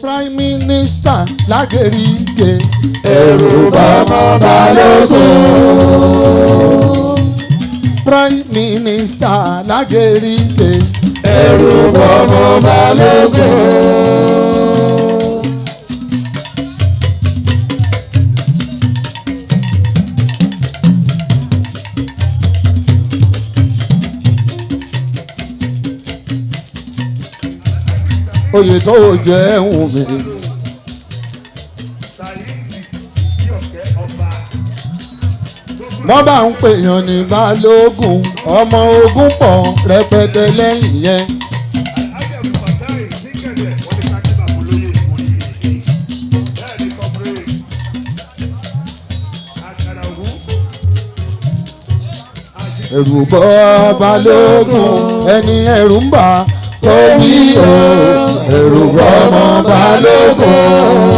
Prime Minister lágẹ̀rígẹ̀. ẹ̀rù bọ́mọ balógun. Prime Minister lágẹ̀rígẹ̀. ẹ̀rù bọ́mọ balógun. Oyè tó jẹ́ ẹ̀hún mi. Wọ́n bá ń pèèyàn ní balógun, ọmọ ogun pọ̀ rẹpẹtẹ lẹ́yìn yẹn. Ẹ̀rù bọ́ balógun, ẹni ẹ̀rù ń bà ó wí o. ẹ̀rù bọ́mọ balógun.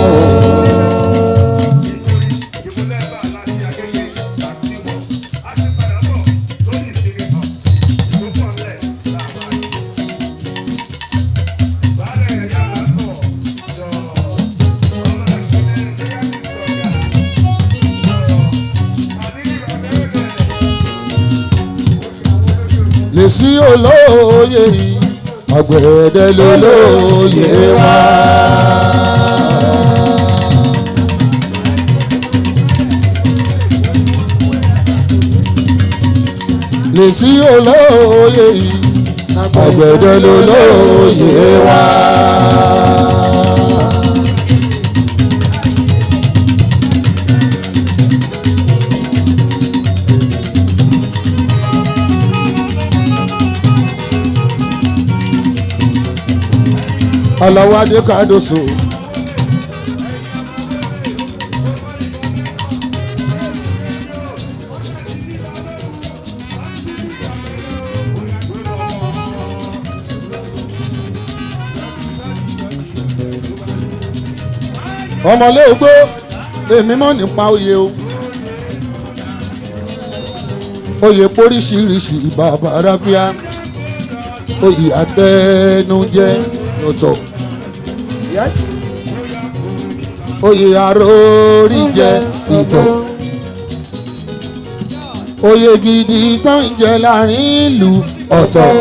Lè sí olóye yìí, ọ̀gbẹ̀dẹ̀ lolóye wa. Lè sí olóye yìí, ọ̀gbẹ̀dẹ̀ lolóye wa. Ọlọ́wádé Kádóso. Ọmọlé ogbó èmi mọ̀ nípa oyè o. Oyè póríṣiríṣi bàbá rábíà. Oyè àtẹnujẹ lọ́tọ̀. Yes. Oyè àròrí jẹ ìtọ̀. Oyè gidi tó ń jẹ láàrin ìlú ọ̀tọ̀.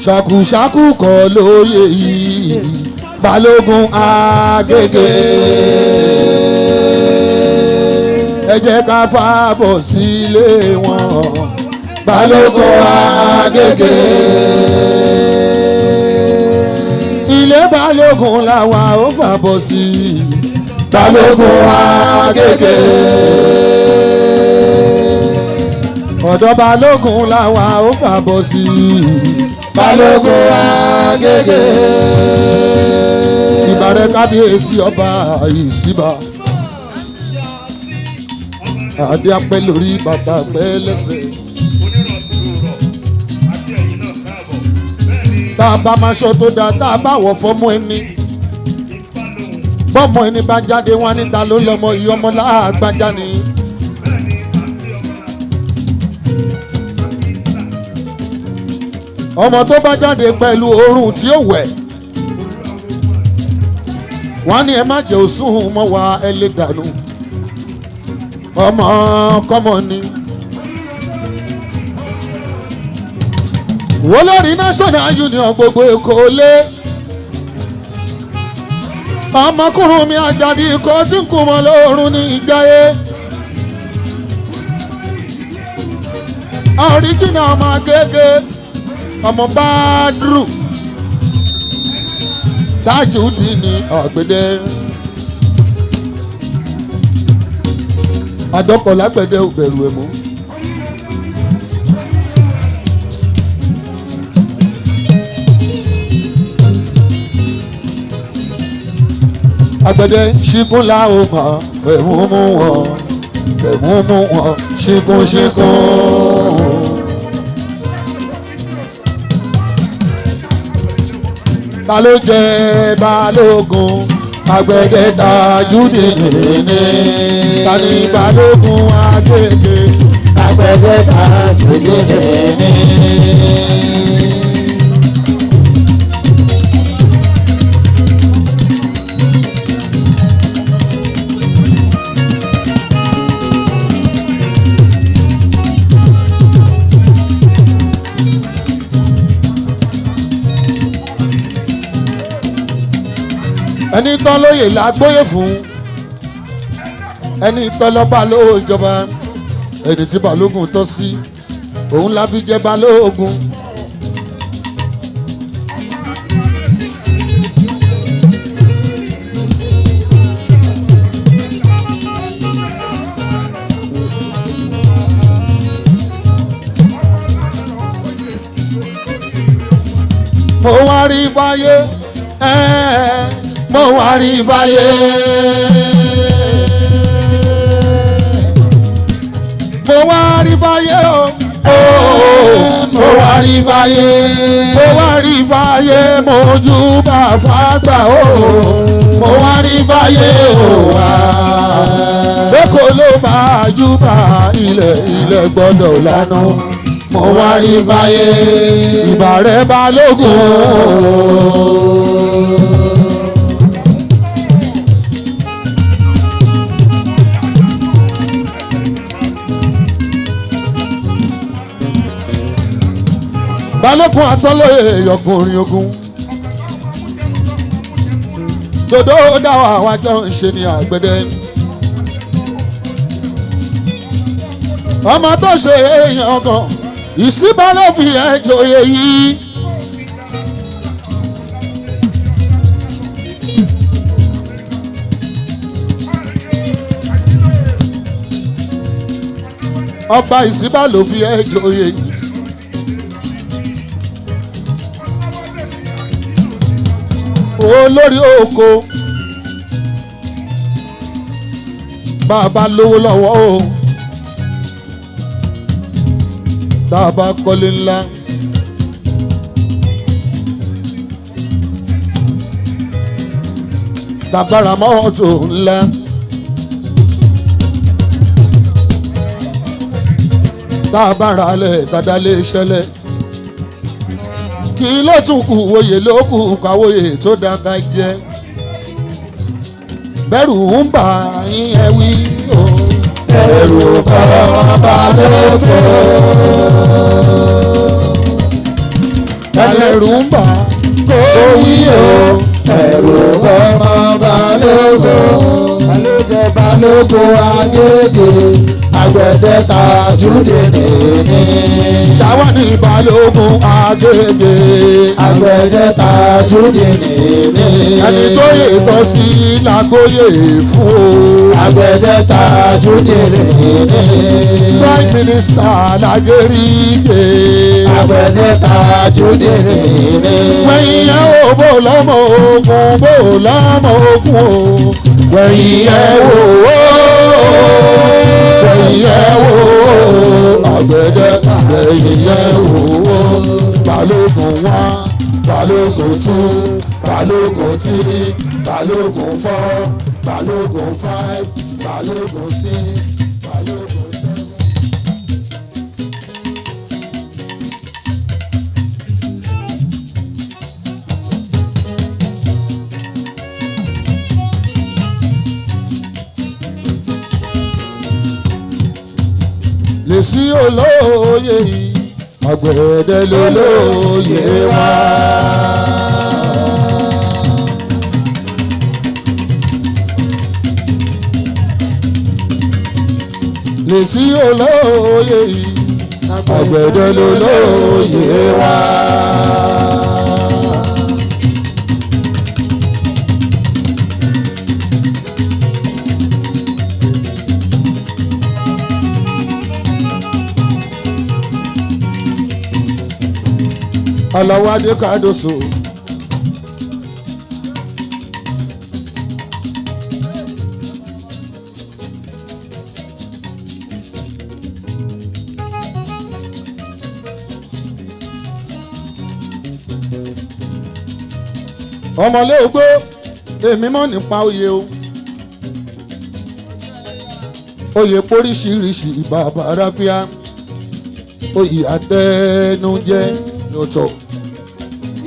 Ṣàkùṣàkù kọ́ lóye yìí, Balógun Agége. Ẹ jẹ́ ká fàbọ̀ sílé wọn, Balógun Agége. Ilé Balógun làwa ó fàbọ̀ sí, Balógun Agége. Ọ̀dọ̀ Balógun làwa ó fàbọ̀ sí, Balógun Agége. Ìbàrẹ̀ kábíyèsí ọba ìsíbà. Adé apẹ́ lórí bàtà pẹ́ lẹ́sẹ̀. Tá a bá máa ṣọ tó dáa, tá a bá wọ̀ fọ́mọ ẹni. Bọ́mọ ẹni bá jáde wá níta ló lọ́mọ ìyọmọ láàgbájá ni. Ọmọ tó bá jáde pẹ̀lú oorun tí ó wẹ̀, wọ́n á ní ẹ má jẹ́ òsùn mọ́ wa ẹ lè dànù. Ọmọ kọ́mọ ni. Wọ́n lórí National Union gbogbo Èkó lé. Ọmọkùnrin mi Àjàdí ikọ̀ tí ń kú mọ́ lóorun ní Ìjàyè. Ọ̀ríjìnà ọmọ Agége, ọmọ Bádùrù, Tajudeen Àgbẹ̀dẹ. Adọ́kọ̀ lágbẹ̀dẹ ò bẹ̀rù ẹ̀ mọ́. Àgbẹ̀dẹ ṣíkún la ó mọ̀, fẹ̀mú mú wọn, fẹ̀mú mú wọn, ṣíkún ṣíkún. Ta ló jẹ Balógun? Àgbẹ̀dẹ Tajudeen ní. Ta ni Balógun Agége? Àgbẹ̀dẹ Tajudeen ní. ẹni tán lóyè lágbóyè fún ẹni tán lọ́ba ló jọba ẹni tí balógun tọ́ sí òun la fi jẹ balógun. mo wá rí fáyé mo wá rí fáyé mo wá rí fáyé mo wá rí fáyé mo wá rí fáyé mo júbà fágbà mo wá rí fáyé wá lóko ló máa júbà ilẹ̀ gbọ́dọ̀ lánà mo wá rí fáyé ìbà rẹ̀ balógun. balógun àtọ́lóye ọkùnrin ogun dodo dáwọ́ àwọn àjọ ń ṣe ní àgbẹ̀dẹ ọmọ tó ṣe èèyàn gan ìsíbà ló fi ẹjọ́ yìí ọba ìsíbà ló fi ẹjọ́ yìí. olórí oko bàbá lówó lọ́wọ́ o bàbá kọ́lé ńlá tàbára mọ́tò ńlá tàbára alẹ̀ tàdálé ṣẹlẹ̀ kí ló tún kù oyè ló kù káwóyè tó dáńgá jẹ bẹ̀rù ń bà yín ẹ wí o. ẹ̀rù kọ́ balógun. ẹ̀rù ń bà kó wí o. ẹ̀rù kọ́ balógun. àlejò balógun Agége àgbẹ̀dẹ Tajúdé nìní. táwa ní balógun Agége àgbẹ̀dẹ Tajúdé nìní. ẹni tó yè tọ́ sí lágbóyè fún o. àgbẹ̀dẹ Tajúdé nìní. prime minister Lágérígè àgbẹ̀dẹ Tajúdé nìní. wẹ̀yìn yẹn ò bò lọ́mọ ogun bò lọ́mọ ogun o. wẹ̀yìn yẹn wò ó wẹ̀yìn yẹn wò ó àgbẹ̀dẹ wẹ̀yìn yẹn wò ó. balógun 1 balógun 2 balógun 3 balógun 4 balógun 5 balógun 6 balógun 7. lè sí olóye yìí àgbẹ̀dẹ lólóye wá. lè sí olóye yìí àgbẹ̀dẹ lólóye wá. Aláwádé Kádóso ọmọlé ogbó èmi mọ̀ nípa oyè o oyè póríṣiríṣi bàbá rábíà oyè àtẹnujẹ lọ́tọ̀.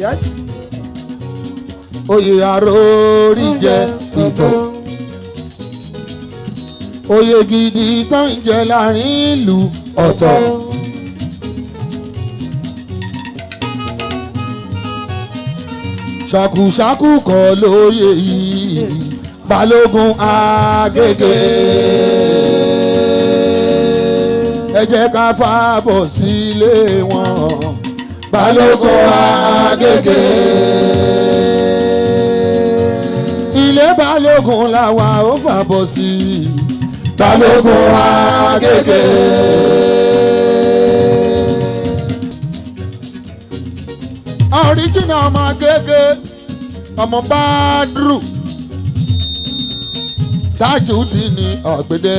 Yes. oyè àròrí jẹ ìtọ̀ oyè gidi tó ń jẹ láàrin ìlú ọ̀tọ̀. ṣàkùṣàkù kọ́ lóye yìí balógun Agége. Ẹ jẹ́ ká fàbọ̀ sílé wọn balógun Agége. Ilé balógun làwa ó fàbọ̀ sí balógun Agége. Original ọmọ Agége ọmọ Badru Tajudeen Àgbẹ̀dẹ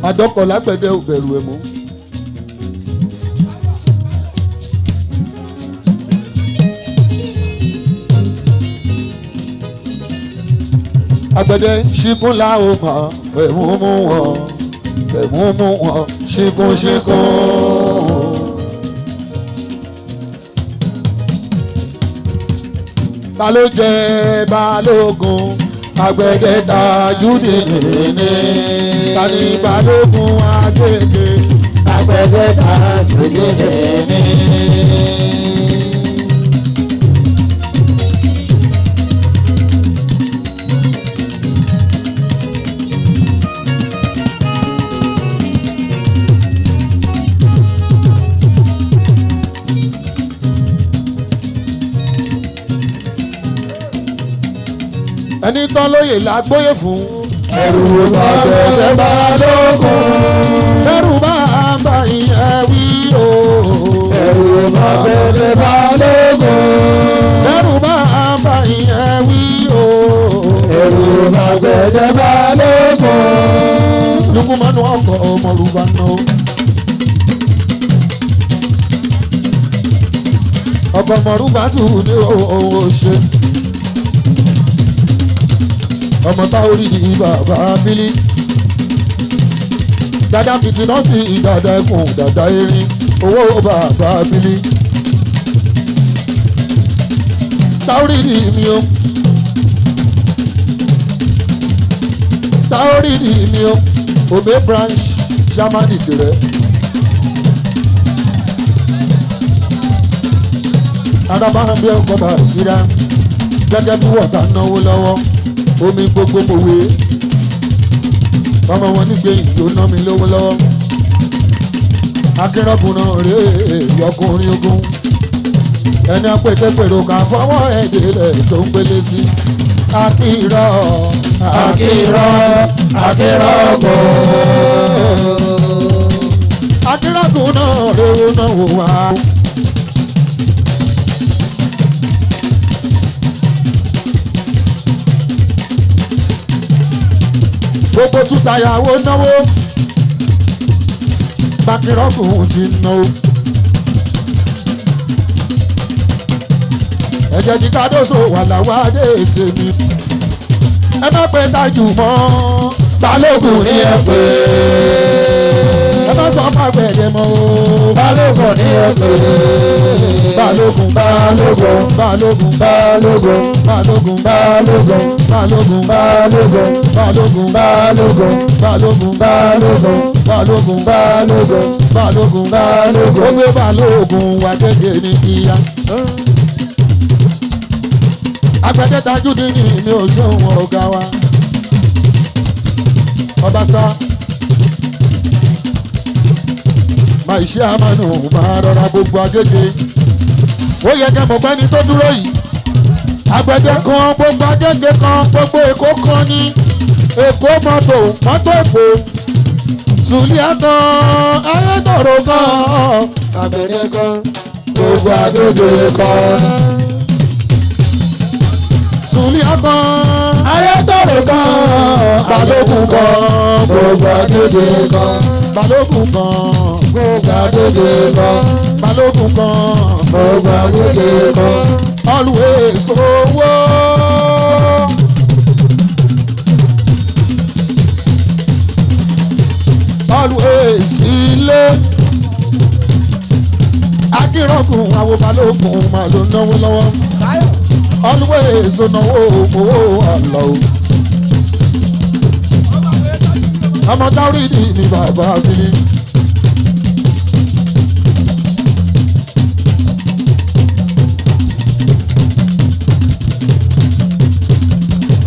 adọ́kọ̀ lágbẹ̀dẹ ò bẹ̀rù ẹ̀ mú. Àgbẹ̀dẹ ṣíkún la ó mọ̀ fẹ̀mú mú wọn fẹ̀mú mú wọn ṣíkún ṣíkún. Ta ló jẹ balógun Àgbẹ̀dẹ Tajudeen ní ta ni balógun Agége Àgbẹ̀dẹ Tajudeen ní. ẹni tán lóye la gbóyè fún. Ẹ̀rù Àgbẹ̀dẹ balógun. Ẹ̀rù bá ń bá ìyẹn wí o. Ẹ̀rù Àgbẹ̀dẹ balógun. Ẹ̀rù bá ń bá ìyẹn wí o. Ẹ̀rù Àgbẹ̀dẹ balógun. Lukumanu ọkọ̀ ọmọlúwa náà. Ọkọ̀ ọmọlúwa tù ní owó ṣe. Ọmọ táwọn rí bàbá bílí. Dada fìtínà sí dada ẹkùn dada erin owó bàbá bílí. Táwọn rí mi o. Táwọn rí mi o. Obe branch Germany tirẹ̀. Adábáhàn bí ọkọ̀ bá síra gẹ́gẹ́ bí wọ́n ta náwó lọ́wọ́. Omi gbogbo mòwe ọmọ wọn nígbè yìí ó ná mi lówó lọ́wọ́. Akínrọ́kùnrin rèé yọkùnrin ogun ẹni apẹtẹpẹrọ kà fọwọ́ ẹ̀dẹ̀lẹ̀ tó ń gbélé sí. Akínrọ́ Akínrọ́kùn náà rèé náà wò wá. Gbogbo tútàyàwó náwó Akínrọ́kùn ti náwó. Ẹ̀jẹ̀ ti kádóso wà láwádé tèmi. Ẹ má pẹ́ Tájù mọ́ balógun ní ẹ pé. Ẹ má sọ fún Àgbẹ̀dẹ mọ́ o. Balógun ní ẹ pé. Balógun Balógun. balógun Balógun. balógun Balógun. balógun Balógun. balógun Balógun. balógun Balógun. balógun Balógun. balógun Balógun. ó gbé balógun wá kéde ní kíá. Àgbẹ̀dẹ Tajudeen ní ojú wọn ọ̀gá wa. Ọbaṣá máa ṣe àmàlù máa rọra gbogbo Agége. Ó yẹ kẹ́ mọ̀ pẹ́ni tó dúró yìí. Àgbẹ̀dẹ kan gbogbo Agége kan gbogbo Èkó kan ní Èkó mọ́tò Èkó. Sùlíà kan Ayétòrò kan Àgbẹ̀dẹ kan. gbogbo Agége kan. Sùlíà kan Ayétòrò kan. Balógun kan Gbogbo Agége kan. Balógun kan Gbogbo Agége kan. Balógun kan Gbogbo Agége kan. always owó. Always ilé. Akínrọ́kùn àwọn balógun máa ló náwó lọ́wọ́. Always náwó owó àlọ́. Ọmọ Táwírìdì ni bàbá mi.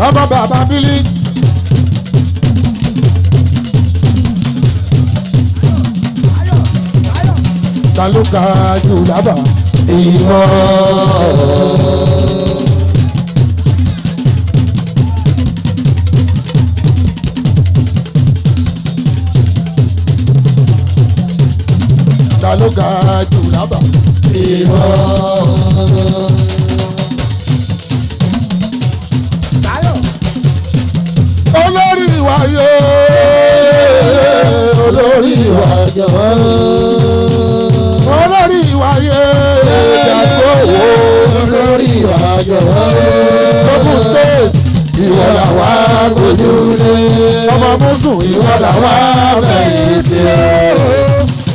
ọmọ bàbá bílí. ta ló ka jù lábà. ìwọ. ta ló ka jù lábà. ìwọ. olórí wa yóò. olórí wa jọ̀wọ́. olórí wa yóò. ìjàgbó wo. olórí wa jọ̀wọ́. Lógùn state. ìwọ làwa gbójúlé. ọmọ mùsùn ìwọ làwa fẹ̀yìntì.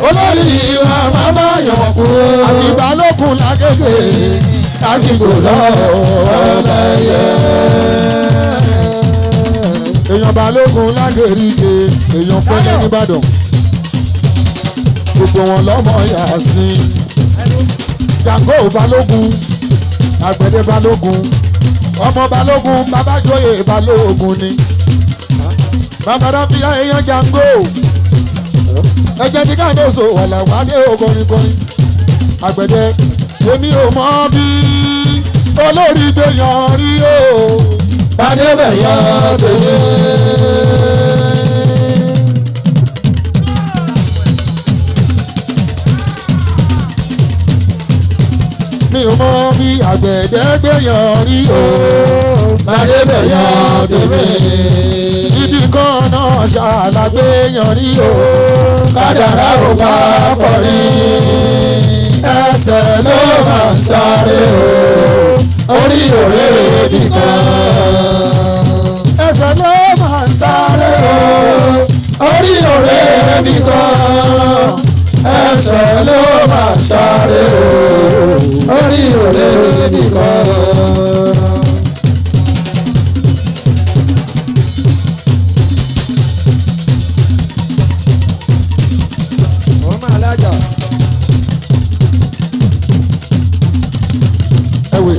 olórí wa màmá yàn kú. àti balógun lágége. àgbègbè lọ́wọ́ ọ̀bẹ̀yẹ. èèyàn balógun lágèrègè. èèyàn fẹ́lẹ́ nìbàdàn. gbogbo wọn lọ́mọ Yàsín. Jàngó balógun. àgbẹ̀dẹ balógun. ọmọ balógun babájọyè balógun ni. bàbá fi èèyàn Jàngó. ẹ̀jẹ̀ tí káàdóso wàlàwálé ògọrin. àgbẹ̀dẹ èmi ò mọ bí olórí gbèyàn rí o. Adébẹ̀yọ tèmi. mi ò mọ bí àgbẹ̀dẹ gbèyàn rí o. Adébẹ̀yọ tèmi. ibi kan náà ṣàlàgbéyàn rí o. Kádàrá ò bá pọ̀ rí. Ẹsẹ̀ ló máa ń sáré o. Orí òré nìkan. ẹsẹ̀ ló máa ń sáré o. Orí òré nìkan. Ẹsẹ̀ ló máa ń sáré o. Orí òré nìkan.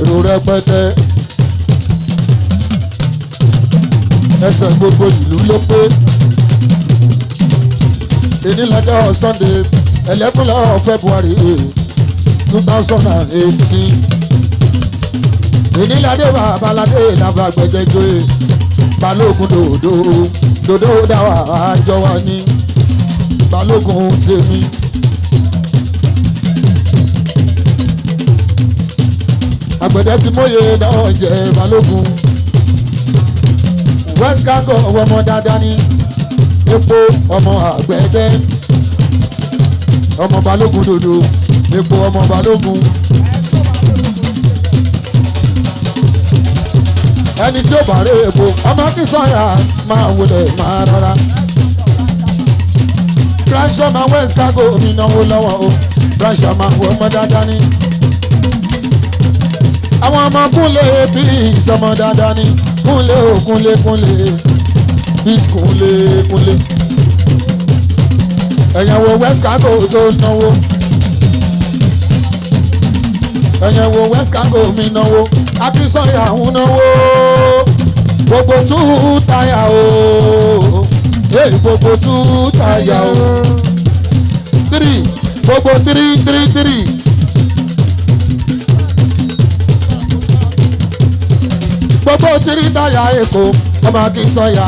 èrò rẹpẹtẹ ẹsẹ̀ gbogbo ìlú ló pé èní lọ́jọ́ Sunday 11 February 2018 èní ládé babaládé làbàgbẹ́jẹ́jọ́ balógun dòdò dáwà àjọ wa ní balógun tèmi. àgbẹ̀dẹ tí mòye náà jẹ́ balógun West Cago ọmọ dáadáa ní epo ọmọ àgbẹ̀dẹ ọmọ balógun dòdò epo ọmọ balógun ẹni tí ó bá rí epo ọmọ kí sọyà máa wọlé máa rọra Grandshama West Cago mi náwó lọ́wọ́ o Grandshama ọmọ dáadáa ní. àwọn ọmọ kúnlẹ̀ bí ìsọmọ dáadáa ní kúnlẹ̀ ò kúnlẹ̀ bíi kúnlẹ̀ ẹ̀yẹ̀wò West Cago tó náwó ẹ̀yẹ̀wò West Cago mi náwó Akínsọ́yà ń náwó gbogbo tú táyà o gbogbo tú táyà o 3 gbogbo 3 gbogbo tírí táyà èkó ọmọ Akínsọ́yà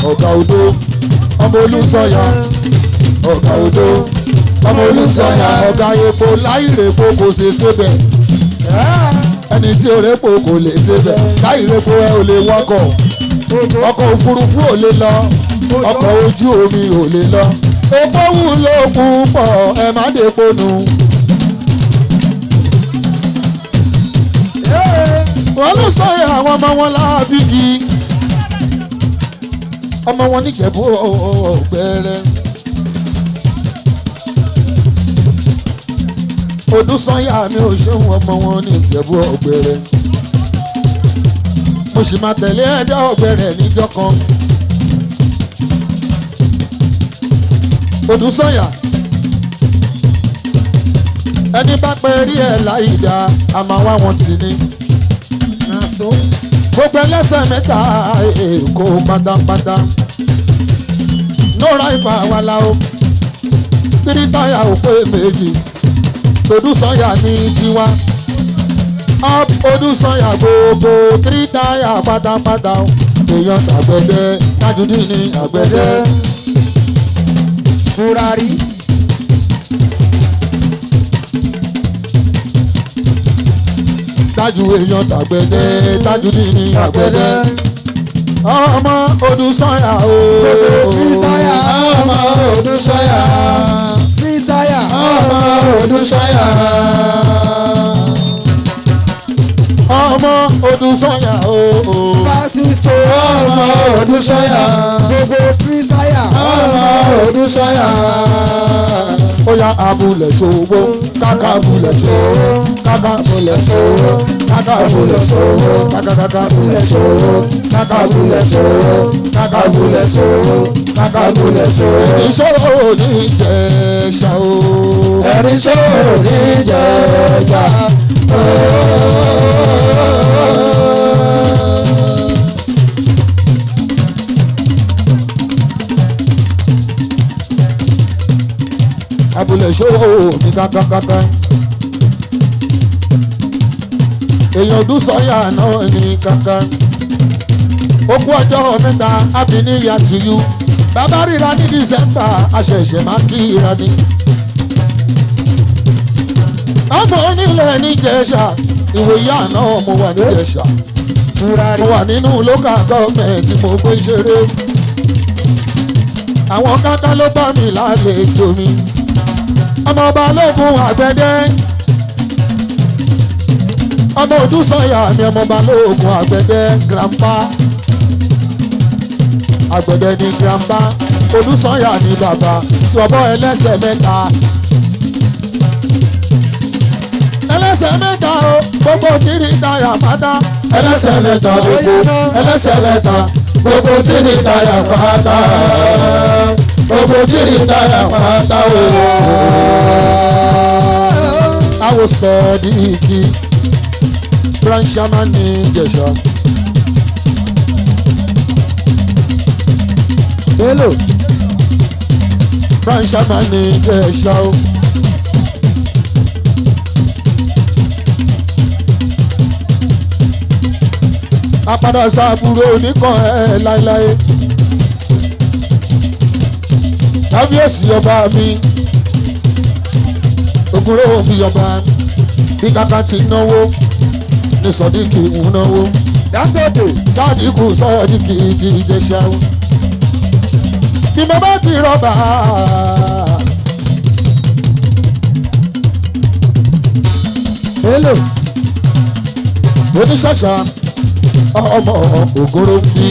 ọ̀gá odò ọmọ Olúsọ̀yà ọ̀gá odò ọmọ Olúsọ̀yà ọ̀gá epo láìrèpo kò ṣe ṣébẹ̀ ẹni tí ò rẹ́pò kò lè ṣébẹ̀ láìrèpo ẹ ò lè wọkọ̀ ọkọ̀ òfurufú ò lè lọ ọkọ̀ ojú omi ò lè lọ epo wúlò púpọ̀ ẹ má dèpo nù. wọ́n ló sọ̀yà àwọn ọmọ wọn láàbígi ọmọ wọn níjẹ̀bú ọ̀gbẹ́rẹ́ Odúsanyà mi ò ṣeun ọmọ wọn níjẹ̀bú ọ̀gbẹ́rẹ́ mo sì máa tẹ̀lé ẹ̀dá ọ̀gbẹ́rẹ́ níjọ́ kan Odúsanyà ẹni bá pẹ́ rí ẹ̀ láì dá a máa wá wọn tì ní. gbogbo ẹlẹ́sẹ̀ mẹ́ta èkó pátápátá nóra ìfà wà láò tírítáyà òpó méjì Odúsànyà ní tiwa Odúsànyà gbogbo tírítáyà pátápátá èèyàn tàgbẹ̀dẹ Tajudeen ní àgbẹ̀dẹ. Fúrárì. Tájù èèyàn tàgbẹ̀dẹ Tajudeen ní àgbẹ̀dẹ. Ọmọ Odúsànyà o. Tírítáyà ọmọ Odúsànyà. Tírítáyà ọmọ Odúsànyà. Ọmọ Odúsànyà o. Pásítọ̀ ọmọ Odúsànyà. Gbogbo tírítáyà ọmọ Odúsànyà. Ó yá abúlé ṣòwò káká abúlé ṣòwò káká abúlé ṣòwò káká abúlé ṣòwò káká abúlé ṣòwò káká abúlé ṣòwò káká abúlé ṣòwò káká abúlé ṣòwò. Ẹ̀rín ṣòwò ní Ìjẹ̀ṣà o. Ẹ̀rín ṣòwò ní Ìjẹ̀ṣà. Abúlé ṣòwò ní kákákáká. Èèyàn Odúsànyà náà ní káká. Ó kú ọjọ́ mẹ́ta happy new year to you. Bàbá ríra ní December aṣẹ̀ṣẹ̀ máa kíra ni. Ọmọ onílẹ̀ ní Ìjẹ̀ṣà ìwòye àná mo wà ní Ìjẹ̀ṣà. Mo wà nínú local government mo gbé ṣeré. Àwọn káká ló bá mi lálejò mi. Ọmọ Balógun àgbẹ̀dẹ. Ọmọ Odúsànyà mi ọmọ Balógun àgbẹ̀dẹ grandpa. Àgbẹ̀dẹ ni grandpa. Odúsànyà ni bàbá. Sọ̀bọ̀ ẹlẹ́sẹ̀ mẹ́ta. Ẹlẹ́sẹ̀ mẹ́ta o. Gbogbo tírítáyà pátá. Ẹlẹ́sẹ̀ mẹ́ta gbogbo. Ẹlẹ́sẹ̀ mẹ́ta gbogbo tírítáyà pátá. Gbogbo tírítáyà pátá o. Àwo Sodiq branch chairman ní Ìjẹ̀ṣà. Bello. Branch chairman ní Ìjẹ̀ṣà o. Apádà sábúrò oníkan ẹ̀ láéláé. Kábíyèsí ọba mi. Ògúnrò bí ọba bí kàkà ti náwó ní Sodiq ń náwó. Dangote. Sodiq ti Ìjẹ̀ṣà o. Bí mo bá ti rọ́bà. Bello. Oníṣàṣà ọmọ Ògúnrò ń bí.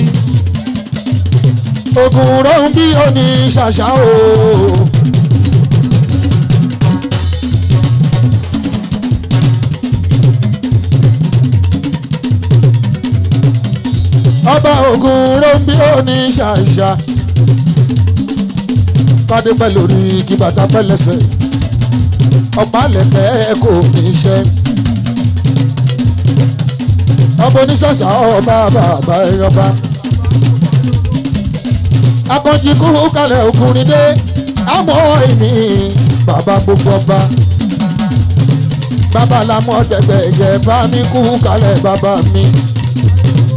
Ògúnrò ń bí oníṣàṣà o. Ọba Ògúnrò ń bí oníṣàṣà. Kádé pẹ́ lórí kí bàtà pẹ́ lẹ́sẹ̀. Ọ̀pá lẹ̀kẹ́ kò ní iṣẹ́. Ọba oníṣàṣà ọba bàbá ẹ̀yọba. Akànjí kú kalẹ̀ ògùnrin dé. Àmọ́ èmi bàbá gbogbo ọba. Bàbá Àlàmú Ọ̀tẹ̀gbẹ̀yẹ bá mi kú kalẹ̀ bàbá mi.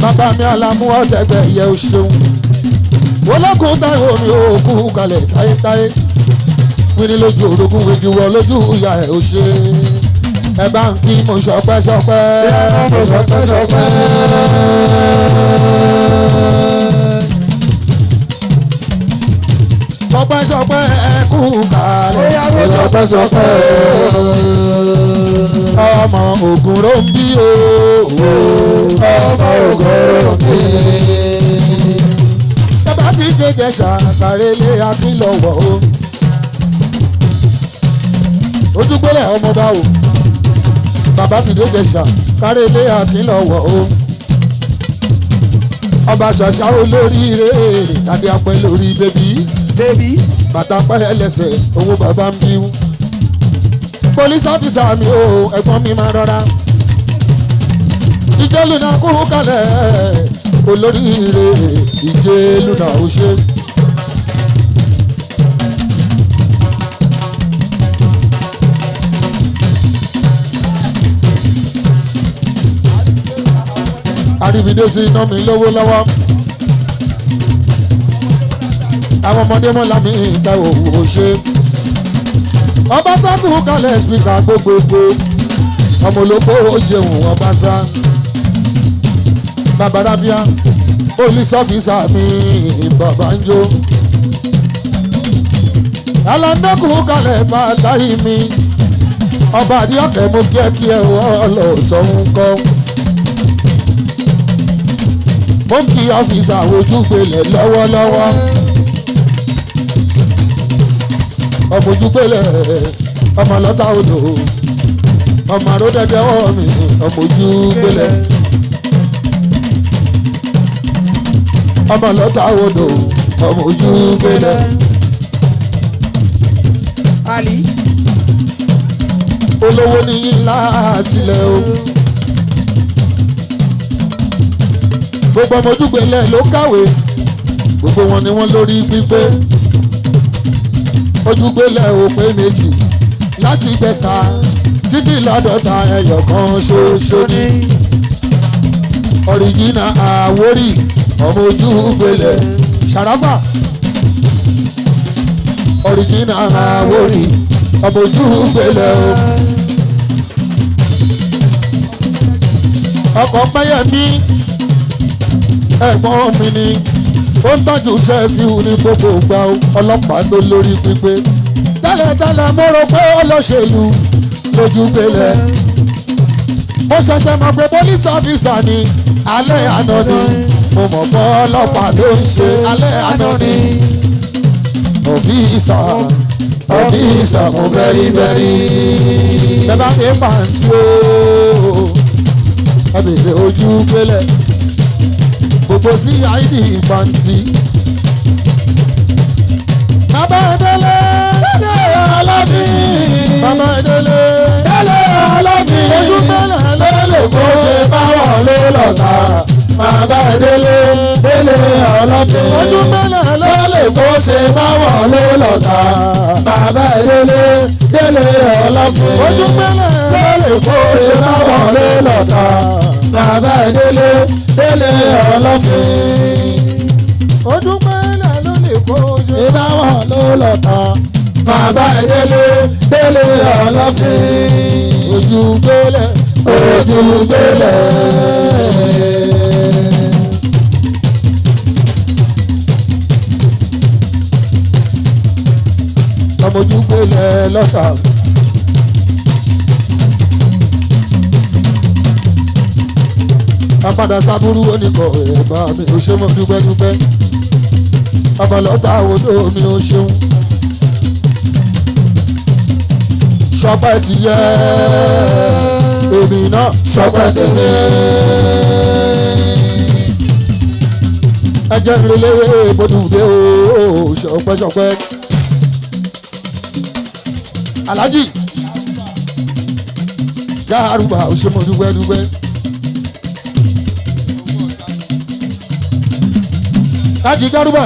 Bàbá mi Àlàmú Ọ̀tẹ̀gbẹ̀yẹ o ṣeun. Olókùn táyọ̀ mi ò kú kalẹ̀ táyétáyé. Wíní lójú orogún wíjúwọ́ lójú ìyá ẹ̀ ò ṣe. Ẹ bá ń kí mo ṣọpẹ́ ṣọpẹ́. Mo ṣọpẹ́ ṣọpẹ́. Ṣọpẹ́ ṣọpẹ́ ẹ kú kalẹ̀. Mo ṣọpẹ́ ṣọpẹ́. Ọmọ Ògúnrò ń bí o. Ọmọ Ògúnrò ń bí. Bàbá ti jẹjẹ ṣàkàrẹ́lé akínlọ́wọ́ o. Ojúgbélé ọmọba o. Bàbá ti jẹjẹ ṣàkàrẹ́lé akínlọ́wọ́ o. Ọba ṣàṣà olóríire tàbí apẹ lórí bébí. Bébí. Bàtà pẹ́ lẹ́sẹ̀ owó bàbá ń bí. Police officer mi o ẹ̀gbọ́n mi máa rọra. ìjẹ́lù náà kú kalẹ̀ olóríire ìjẹ́lù náà ó ṣe. àríbidé sí iná mi lówó lọ́wọ́ àwọn ọmọdé mọ́ lámì ìta òwò ṣe. Ọbaṣá kú kalẹ̀ spíkà gbogbogbò ọmọ olóko jẹun Ọbaṣá babarábíà olùsọ́fíìsà mi bàbá ń jó. alandókù kalẹ̀ bàtà yìí mi ọba àdìọ́kẹ́ mo kí ẹ ọlọ́ọ̀tọ̀ ń kọ́. mo kí ọ́fíìsà ojúgbélé lọ́wọ́lọ́wọ́ ọmọ ojúgbélé ọmọ lọ́tà odò ọmọ àròdẹ́dẹ́ ọwọ́ mi ọmọ ojúgbélé ọmọ lọ́tà odò ọmọ ojúgbélé. olówó ní látilẹ̀ o gbogbo ọmọ ojúgbélé ló kàwé gbogbo wọn ni wọ́n lórí pípé ojúgbélé ò pé méjì láti gbẹ̀sà títí lọ́dọ̀ta ẹyọ kan ṣoṣo ní ọ̀ríjìnà Àwórì ọmọ ojúgbélé Ṣàráfà ọ̀ríjìnà Àwórì ọmọ ojúgbélé o. ọkọ̀ pẹ́yẹmí ẹ̀gbọ́n mi ni ó ń tọ́jú ṣẹ́fíù ní gbogbo ìgbà ọlọ́pàá tó lórí pípé tẹ́lẹ̀tẹ́lẹ̀ mo rò pé olóṣèlú lójúgbélé mo ṣẹ̀ṣẹ̀ mọ̀ pé police officer ni alẹ́ àná ni mo mọ̀ pé ọlọ́pàá ló ń ṣe alẹ́ àná ni ọ̀fíìsà mo bẹ́rí bẹ́rí bẹ́ẹ̀ bá mi pàǹtí o ẹ bèrè ojúgbélé gbogbo sí àìdí ìpàǹtí. bàbá ìdílé délé Aláàfin bàbá ìdílé délé Aláàfin ojúgbélé lélẹ̀ kó ṣe báwọ̀ ló lọ́ta. bàbá ìdílé délé Aláàfin ojúgbélé lélẹ̀ kó ṣe báwọ̀ ló lọ́ta. bàbá ìdílé délé Aláàfin ojúgbélé lélẹ̀ kó ṣe báwọ̀ ló lọ́ta. bàbá ìdílé délé Ọlọ́fin ojúgbélé ló lè kó ṣe báwọ̀ ló lọ́ta. bàbá ìdílé délé Ọlọ́fin ojúgbélé ojúgbélé. ọmọ ojúgbélé lọ́ta. apadà sábúrú oníkọ̀ ẹ̀bá mi ò ṣe mọ́ dúpẹ́dúpẹ́ babalọ́ta odò mi ò ṣeun ṣọpẹ́ ti yẹ èmi náà ṣọpẹ́ ti mi ẹjẹ́ mi lé bódùdé o ṣọpẹ́ Alhaji Garuba ò ṣe mọ́ dúpẹ́dúpẹ́. Láti Garuba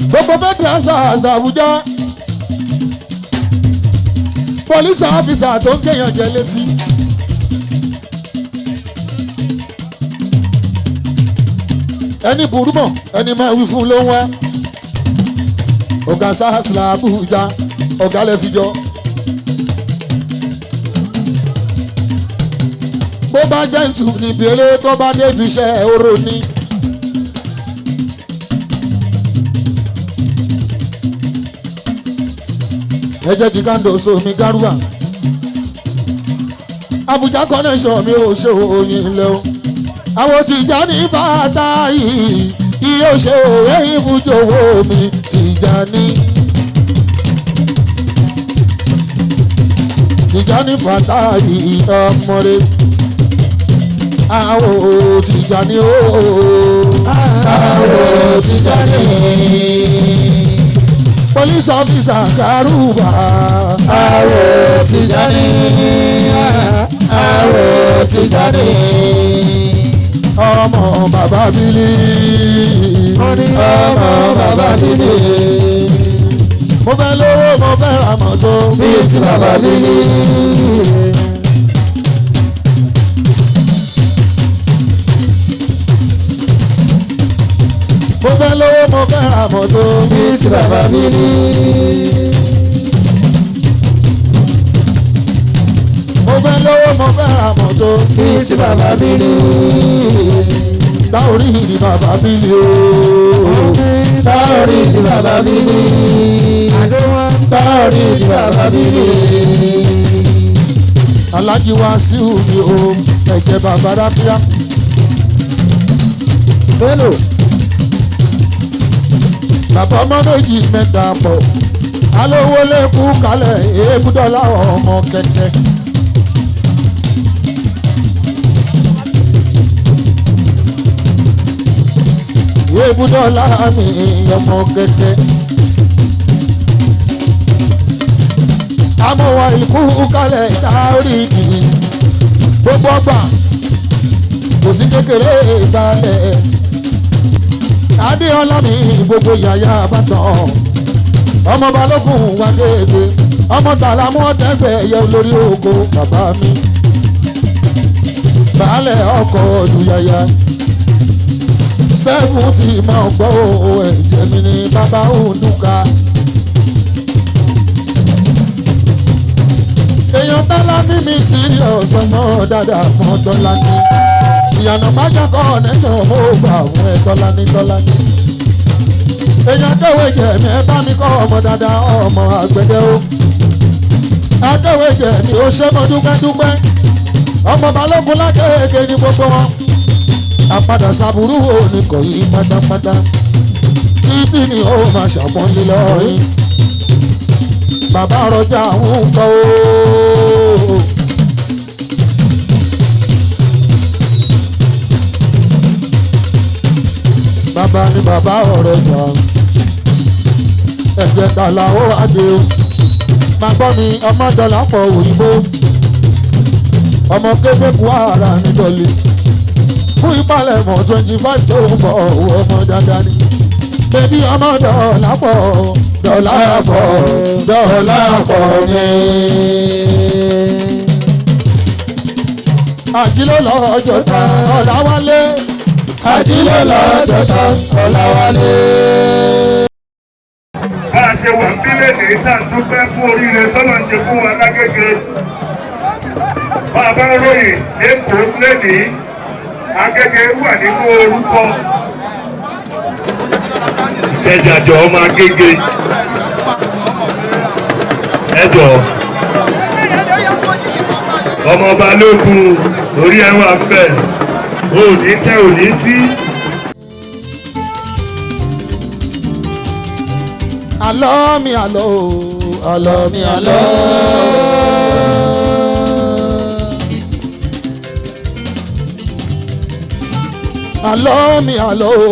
gbogbo mẹ́tìrásà Àbújá pọ̀lísà ọ́fíìsà tó ń kéèyàn jẹ létí ẹni burú mọ̀ ẹni máa wí fún ló ń wá ọ̀gá SARS l'Àbújá ọ̀gá lè fi jọ. bó bá jẹ́ ntù níbi eré tó bá débi iṣẹ́ oró ní. ẹjẹ́ ti kándò sómi Garuba Abuja connection mi ò ṣe òyìn lẹ o. àwọn Tìjàní fàtà yìí iye ṣe òwe ìfújòwò mi Tìjàní. Tìjàní fàtà yìí ọmọ rẹ̀. Àwo Tìjàní o àwo Tìjàní police officer Garuba. Àwọ̀ Tijani, àwọ̀ Tijani. Ọmọ bàbá Bílí. Ọmọ bàbá Bílí. Mo fẹ́ lówó mo fẹ́ ra mọ́tò. Bíi ti bàbá Bílí. Mo fẹ́ lówó mo fẹ́ ra mọ́tò. Bíi ti bàbá Bílí. Mo fẹ́ lówó mo fẹ́ ra mọ́tò. Bíi ti bàbá Bílí. Táorí ni bàbá Bílí o. Táorí ni bàbá Bílí. Táorí ni bàbá Bílí. Alájí Wàsíù mi o ẹ̀jẹ̀ bàbá ráfíà. Bello. Bàbá ọmọ méjì mẹ́ta pọ̀. Alówó lẹ́kú kalẹ̀ èébúdọ́lá ọmọ kẹ̀kẹ́. Èébúdọ́lá mi ọmọ kẹ̀kẹ́. Amọ̀wá ikú kalẹ̀ táórí ìdí. Gbogbo ọgbà kò sí kékeré balẹ̀. Adéọlá mi gbogbo yàyà bàtàn. Ọmọ balógun wá kéèké. Ọmọ tàlámú ọ̀tẹ́gbẹ̀ yẹ olórí oko bàbá mi. Baálẹ̀ ọkọ̀ ọdún yàyà. Sẹ́fún ti máa gbọ́ ẹ̀jẹ̀ mi ní bàbá òǹdùkà. Èèyàn tọ́lá ní mi sí ọ̀sánmọ́ dáadáa mọ́ tọ́lá ní. Ìyànà májà kọ́ ọ̀nẹ́sàn ó gbà fún ẹ tọ́lá ní. Èèyàn kéwé jẹ̀mí ẹ bá mi kọ́ ọmọ dáadáa ọmọ àgbẹ̀dẹ o. Akéwé jẹ̀mí ó ṣe mọ́ dúpẹ́dúpẹ́. Ọmọ balógun lákéèké ní gbogbo wọn. Àpadà sàbúrú òní kò yí pátápátá. Títí ni ó máa ṣàpọ́nlé lọ́rin. Bàbá rọjà ń kọ́ o. Bàbá ni bàbá ọ̀rọ̀ jà. Ẹ̀jẹ̀ tàlà ó adé o. Màá gbọ́ mi ọmọ dọ́là pọ̀ òyìnbó. Ọmọ kébé Kwara nídọ̀lé. Fún ìpalẹ̀mọ́ 25 tó ń bọ̀ owó ọmọ dáadáa ni. Bébí ọmọ dọ́là pọ̀ dọ́là pọ̀ ni. Àjílò lọ́jọ́ ta Ọláwálé. Àjílò lọ́jọ́ ta Ọláwálé. Bá a ṣe wà ń bí lèdè tá a dúpẹ́ fún oríire tọ́lọ̀ ń ṣe fún wa lágége. Bá a bá ń ròyìn èkó lèdè Agége wà nínú orúkọ. Ìkẹjàjọ ọmọ Agége. Ẹjọ ọmọ Balógun orí ẹwà ń bẹ òní tẹ òní tí. Àlọ́ mi àlọ́ o, àlọ́ mi àlọ́. Àlọ́ mi àlọ́ o,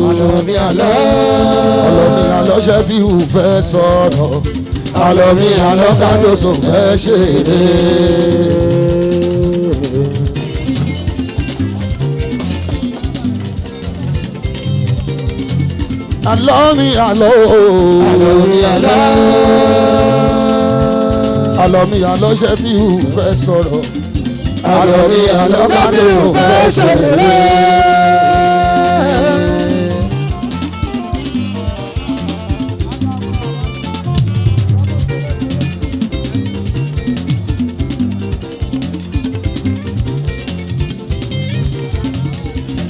Àlọ́ mi àlọ́. àlọ́ mi àlọ́ Ṣẹ́fíù fẹ́ sọ̀rọ̀. Àlọ́ mi àlọ́ Sàdóso fẹ́ ṣeré. Àlọ́ mi àlọ́ o, Àlọ́ mi àlọ́. àlọ́ mi àlọ́ Ṣẹ́fíù fẹ́ sọ̀rọ̀. Àlọ́ mi àlọ́ Sàdóso fẹ́ ṣeré.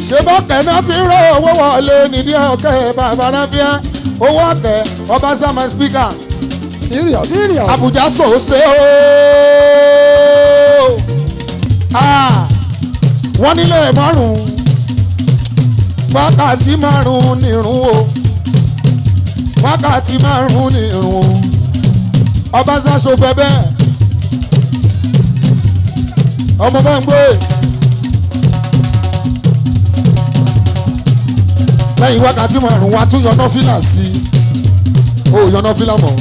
Ṣé bọ́kẹ́ náà fi rọ owó wọlé nídìí ọ̀kẹ́ bàbá ráfíà owó ọ̀kẹ́ ọba sàmà spíkà Serious. Àbújá sòsè ooo wọ́n nílé márùn-ún wákàtí márùn-ún nìrún o wákàtí márùn-ún nìrún o ọba sàṣọ bẹ́bẹ́ ọmọ bá ń gbé. Lẹ́yìn wákàtí márùn-ún wa tún yọ nọ́fìlà sí i ó yànnà fílámọ̀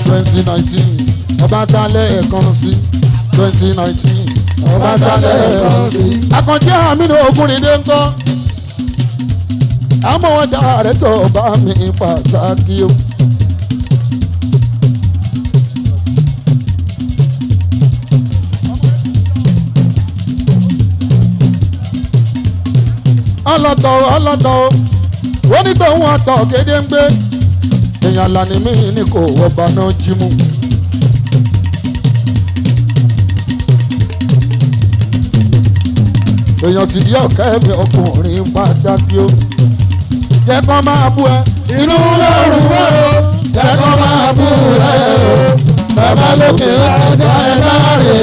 2019 ọba talẹ̀ ẹ̀kan sí 2019 ọba talẹ̀ ẹ̀kan sí. Àkànjí àmínú Ògúnrìndé ńkọ́ àmọ́ wọn dá rẹ̀ tó bá mi pàtàkì o. ọlọ́tọ̀ ó ní tòun ọ̀tọ̀ kéde ń gbé èèyàn lànà mí ní kò ọba náà jí mú. èèyàn ti di ọ̀kẹ́ mi ọkùnrin pàtàkì ó jẹ́ kán máa bú ẹ inú lọ́rùn ó jẹ́ kán máa bú ẹ bàbá lókè láti dá ẹ láre.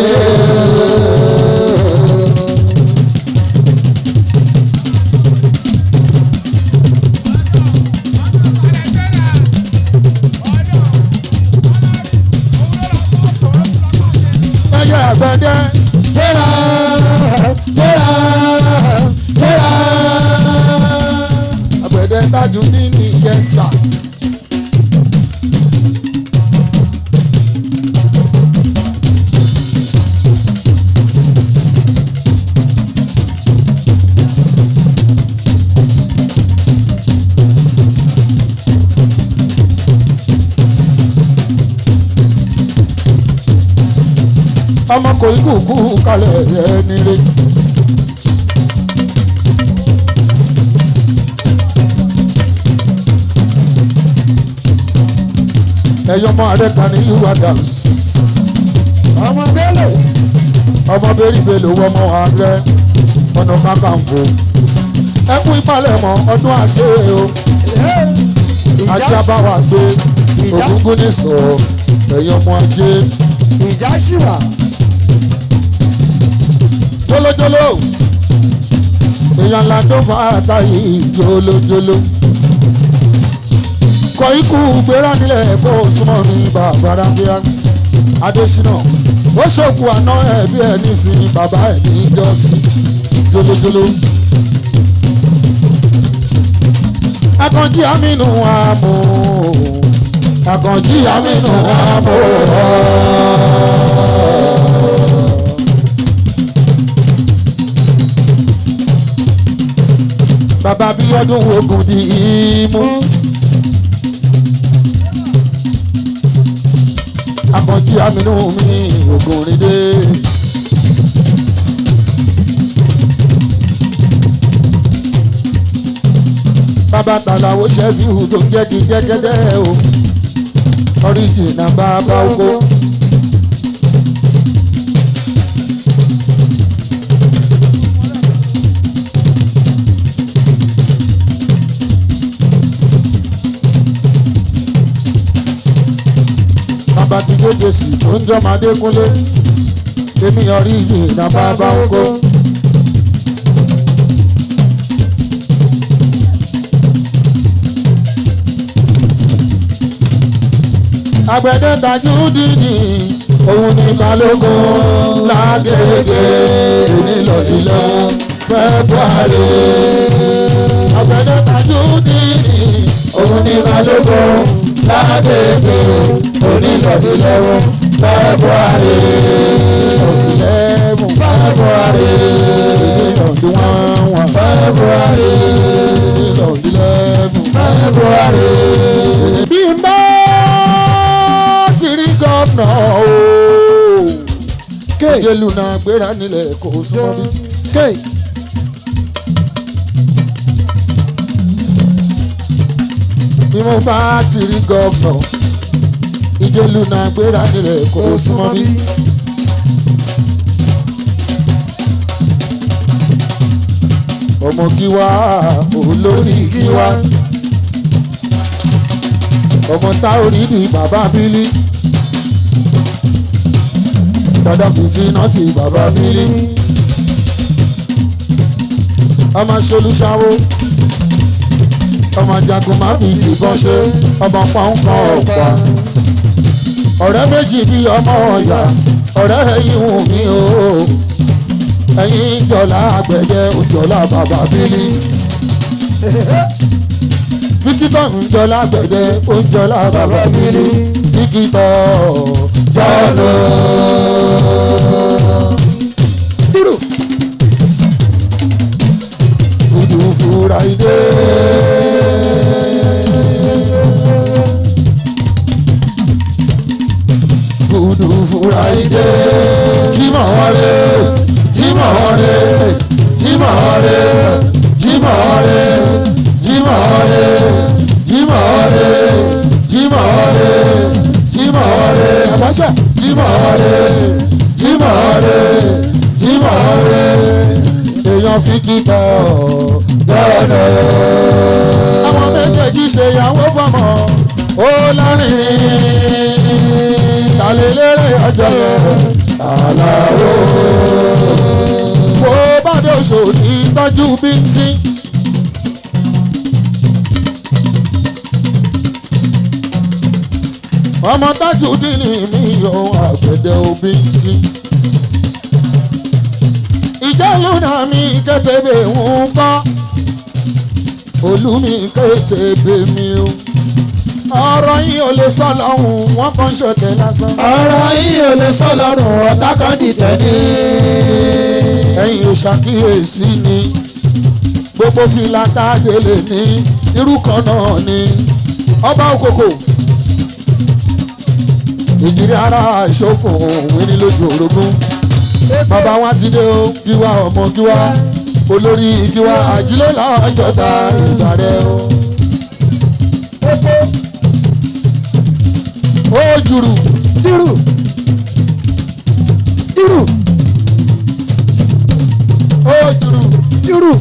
Àgbẹ̀dẹ jẹ́ra àgbẹ̀dẹ tájú nínú ìyẹ́sà. ọmọ kò ikú kú kalẹ̀ ẹni rẹ̀. ẹ̀yọ́mọ ààrẹ kan ní you Adams. ọmọ Bello. ọmọ Bello ọmọ ààrẹ Ọ̀nà Kakanfò. ẹkún ìpalẹ̀mọ́ ọdún ajé o. ajá bá wà gbé Ògúngún ní sọ ẹ̀yọ́mọ ajé. ìjà ṣì wà. jólójóló èèyàn ńlá tó fà á táyì jólójóló kọ ikú gbéra nílẹ̀ kó súnmọ́ mi bàbá rábíà Adésínà ó ṣòkù àná ẹbí ẹ nísìnyí bàbá ẹ ní jọ́sí jólójóló. Àkànjí Àmínú àmọ́ Àkànjí Àmínú àmọ́. Bàbá bí ọdún ogun di imú. Àkànjí Àmínú mi Ògúnrìndé. Bàbá Tàlàwó ṣẹ́fíù tó ń jẹ́ kí jẹ́gẹ́dẹ́ o. Ọ̀ríjìnà bàbá oko. Bàbá ti gbégbé sí tó ń jọmọ Adékúnlé. Èmi Ọ̀ríjìnà bàbá oko. Àgbẹ̀dẹ Tajudeen òun ní balógun lágége nílọ̀dílẹ̀ February. Àgbẹ̀dẹ Tajudeen òun ní balógun lágége nílọ̀dílẹ̀ February. February nílọ̀díwọ̀n February nílọ̀dílẹ̀ February. Bí n bá gómìnà ooo kéjèlú náà gbéra nílẹ̀ kò súnmọ́ bí. bí mo bá ti rí gómìnà ìjèlú náà gbéra nílẹ̀ kò súnmọ́ bí. ọmọ Gíwá olórí Gíwá ọmọ táwọn onídìí bàbá Bílí. Dada Fìtínà ti bàbá Bílí. Ọmọ Ṣolúṣàwó. Ọmọ jagun má fi ìbọn ṣe. Ọmọ pọ́npọ́n ọ̀pá. Ọ̀rẹ́ méjì bí ọmọ ọ̀yà. Ọ̀rẹ́ ẹ̀yìn wù mí o. Ẹ̀yìn jọ̀lá àgbẹ̀dẹ òjọ̀lá bàbá Bílí. ọlọ́run jọlá gbẹ̀dẹ̀ ó ń jọlá bàbá bílí dígítọ̀ jọ́nà. dúró ojú fúra ìdè. Gudu fúra ìdè. Jímọ̀ ọ̀rẹ́ Jímọ̀ ọ̀rẹ́ Jímọ̀ ọ̀rẹ́ Jímọ̀ ọ̀rẹ́ Jímọ̀ ọ̀rẹ́ Jímọ̀ ọ̀rẹ́ Jímọ̀ ọ̀rẹ́ Jímọ̀ ọ̀rẹ́ Abacha Jímọ̀ ọ̀rẹ́ Jímọ̀ ọ̀rẹ́ Jímọ̀ ọ̀rẹ́ èèyàn fi kíkọ́ gbọ́dọ̀. àwọn méjèèjì ṣe ìyàwó fọmọ ó lárinrin tàlélérè ọjọ́ yẹn àlàó. wo bàdé òṣòdì tọ́jú bíntín. ọmọ Tajudeen mi yọ àgbẹ̀dẹ òbí sí. ìjọ́lùnà mi kẹ́tẹ́bẹ̀ ń kọ́ olúmi kẹ́tẹ́bẹ̀ mi o. ọ̀rọ̀ yìí ò lè sọ lọ́hùn wọ́n kàn ṣọ̀tẹ̀ lásán. ọ̀rọ̀ yìí ò lè sọ lọ́rùn ọ̀tá kan dìtẹ̀ ní. ẹ̀yin ò ṣàkíyèsí ni gbogbo fìlà tá a délé ní irú kan náà ni ọba òkòkò ìjírí ara ìṣókùn òwe ní lójú orogún. bàbá wa ti dé o Gíwá ọmọ Gíwá olórí Gíwá àjílẹ̀ láàjọta ìgbà rẹ o. ó jùrù dúró dúró ó jùrù dúró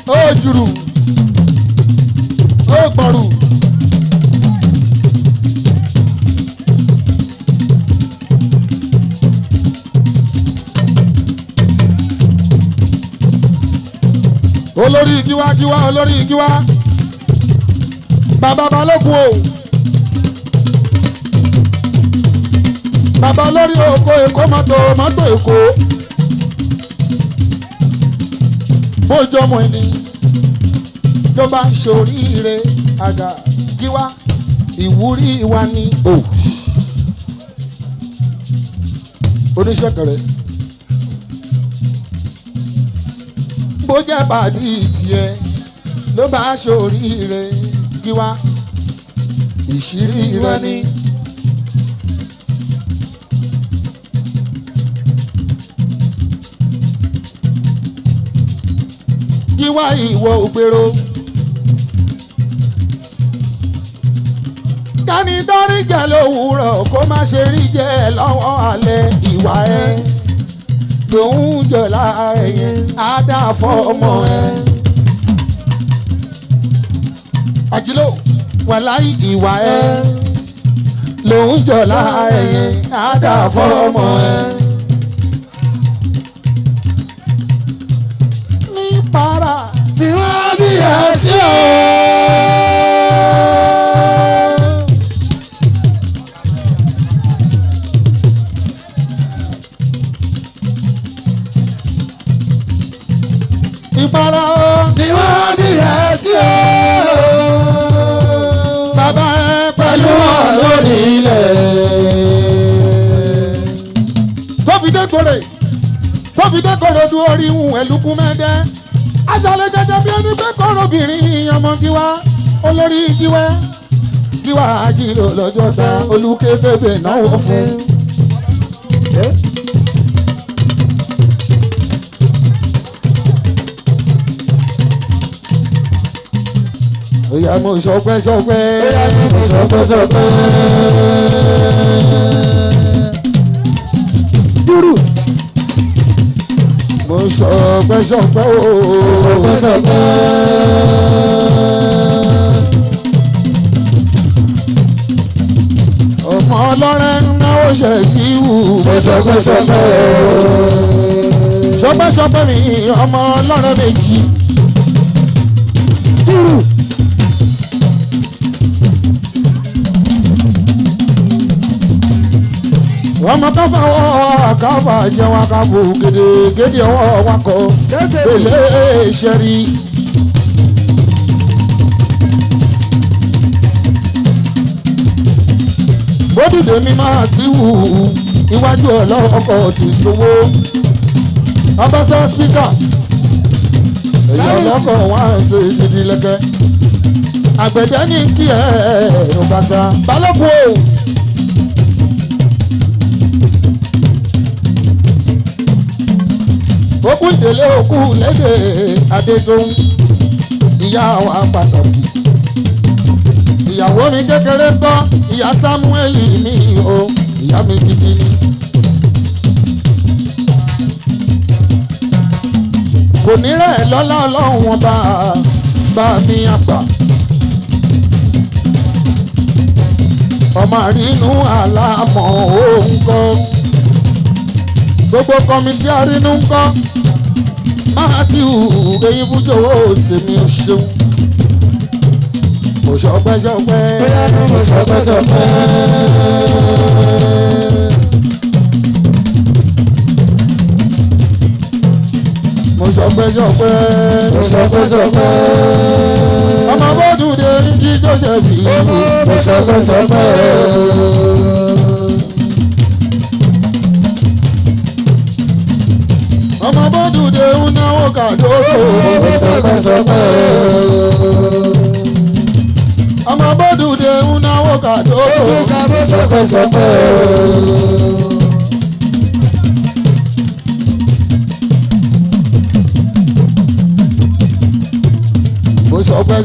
ó jùrù ó gbọ̀rù. olórí Gíwá Gíwá olórí Gíwá bàbá balógun o bàbá olórí oko èkó mọ́tò èkó bójú ọmọ ẹni ló bá ń ṣoríire àgbà Gíwá ìwúrí wa ni o oníṣẹ́kẹ̀rẹ́ bó jẹ́ bàdí tiẹ̀ ló bá ṣoríire Gíwá ìṣírí rẹ ni. Gíwá ìwọ ògbèrò kání dọ́rí jẹ́ lówùúrọ̀ kó má ṣe rí jẹ́ lọ́wọ́ alẹ́ ìwà ẹ̀ lòun jọ̀lá ẹ̀yẹ àdáfọ́ ọmọ ẹ̀. àjílò wàláì ìwà ẹ̀ lòun jọ̀lá ẹ̀yẹ àdáfọ́ ọmọ ẹ̀. ní para bí wọ́n bí ẹ sí o. ìpara o bí wọ́n bí ẹ sí o. bàbá ẹ pẹ̀lú wọn lórí ilẹ̀. tó fi dé kórè du orí ìhùn ẹ̀lùkù mẹ́dẹ́ aṣàlẹ̀ jẹjẹ bí ẹni pé kọ́rọ̀bìnrin ọmọ Gíwá olórí Gíwá àjìlò lọ́jọ́ ta olùkétébè náwó fún. Oya mo sọpẹ́ dúró mo sọpẹ́ ọmọ ọlọ́rẹ́ náwó ṣe kí wù mo sọpẹ́ mi ọmọ ọlọ́rẹ́ méjì. dúró ọmọ káfà wọ́ káfà jẹun akábò gèdè ọwọ́ wakọ̀ èlé ìṣẹ́rí. bódìdè mi máa ti wù iwájú ọlọ́kọ̀ ti sowó ọbaṣá spíkà èyí ọlọ́kọ̀ wá ṣe gidi lẹ́kẹ́ àgbẹ̀dẹ ní kí ẹ ọbaṣá balógun o. òkú ìdílé òkú lédè adétòun ìyá wa pàtàkì ìyàwó mi kékeré kọ́ ìyá Samuel mi o ìyá mi gidi ni. kò ní rẹ̀ lọ́lá ọlọ́run wọn bá mi àgbà. ọmọ àrínú àlámọ̀ òun kọ́ gbogbo kọ́mítì àrínú ń kọ́ Matthew eyín fújòwò tèmi ò ṣeun. mo ṣọpẹ́ mo ṣọpẹ́. mo ṣọpẹ́. ọmọ bọ́dún dé ní Joseph yìí. mo ṣọpẹ́. ọmọ bọ́dún dé ń náwó kàdóso. mo ṣọpẹ́. ọmọ bọ́dún dé ń náwó kàdóso. mo ṣọpẹ́.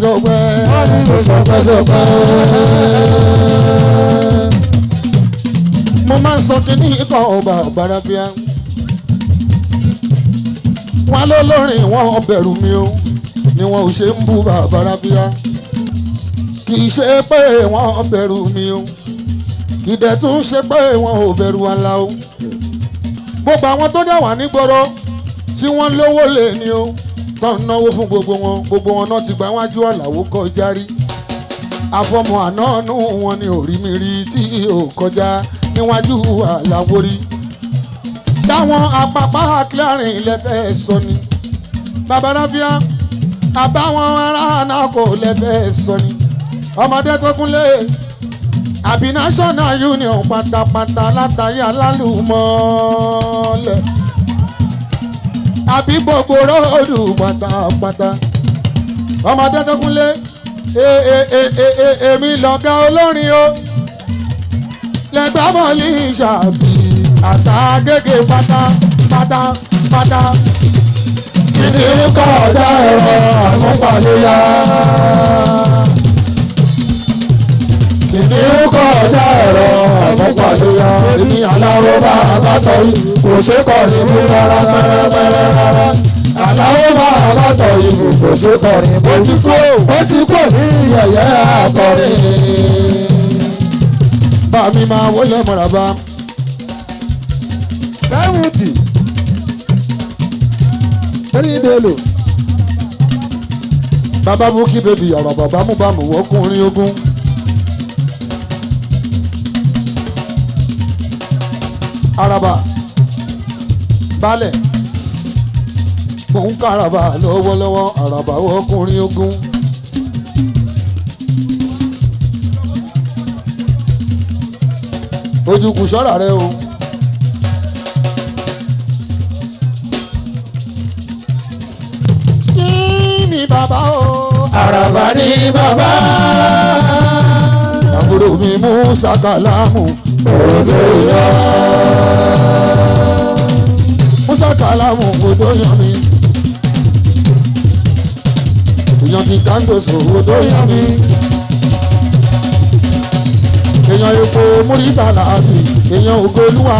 sọpẹ́. mo máa ń sọ kí ní ikọ̀ ọba ọ̀bàràfíà wọn ló lórin wọn bẹ̀rù mi o ni wọn ò ṣe ń bú bàbàràfíà kì í ṣe pé wọn bẹ̀rù mi o kì í dẹ̀ tún ṣe pé wọn ò bẹ̀rù àlà o gbogbo àwọn tó dẹ̀ wà nígboro tí wọ́n lówó lè ní o tó ń náwó fún gbogbo wọn náà ti gba wájú àlàó kọjá rí àfọmọ ànánú wọn ni orí mi rí tí ò kọjá níwájú àlàó rí sáwọn àpapá clearing lẹ́fẹ̀ẹ́ sọ ni Bàbàràfíà àbáwọn ará náà kò lẹ́fẹ̀ẹ́ sọ ni ọmọdé tó kúnlé àbí National Union pátápátá látàyè alálùmọ́lẹ̀ àbí gbogbo ròdù pátápátá ọmọdé tó kúnlé èmi lọ̀gá olórin o lẹ́gbàá mọ̀lì ìṣàbí àtàgègè pátápátá. kìdí kọjá ẹ̀rọ àmúpalẹ́yà. kìdí kọjá ẹ̀rọ àmúpalẹ́yà. èmi aláwọ̀ bá a bá tọ́jú kò ṣe kọrin mú rárá. aláwọ̀ bá a bá tọ́jú kò ṣe kọrin mú. ó ti kó ní yẹ̀yẹ́ akọrin. bá mi máa wọlé mọ̀ràbá. 70 orí ìdèlò. bàbá Bukky bèbí ọ̀rọ̀ bàbá mú bàmù wọ́kùnrin ogun. Araba balẹ̀ mò ń káraba lọ́wọ́lọ́wọ́ Araba wọ́kùnrin ogun. ojúkù sọ́ra rẹ o. kí ni bàbá o. Araba ni bàbá. àbúrò mi Musa Kalamu. Odò yọ. Musa Kalamu odò yan mi. èèyàn ti Kàngóso odò yan mi. èèyàn epo Muritala àbí èèyàn Ògolúwa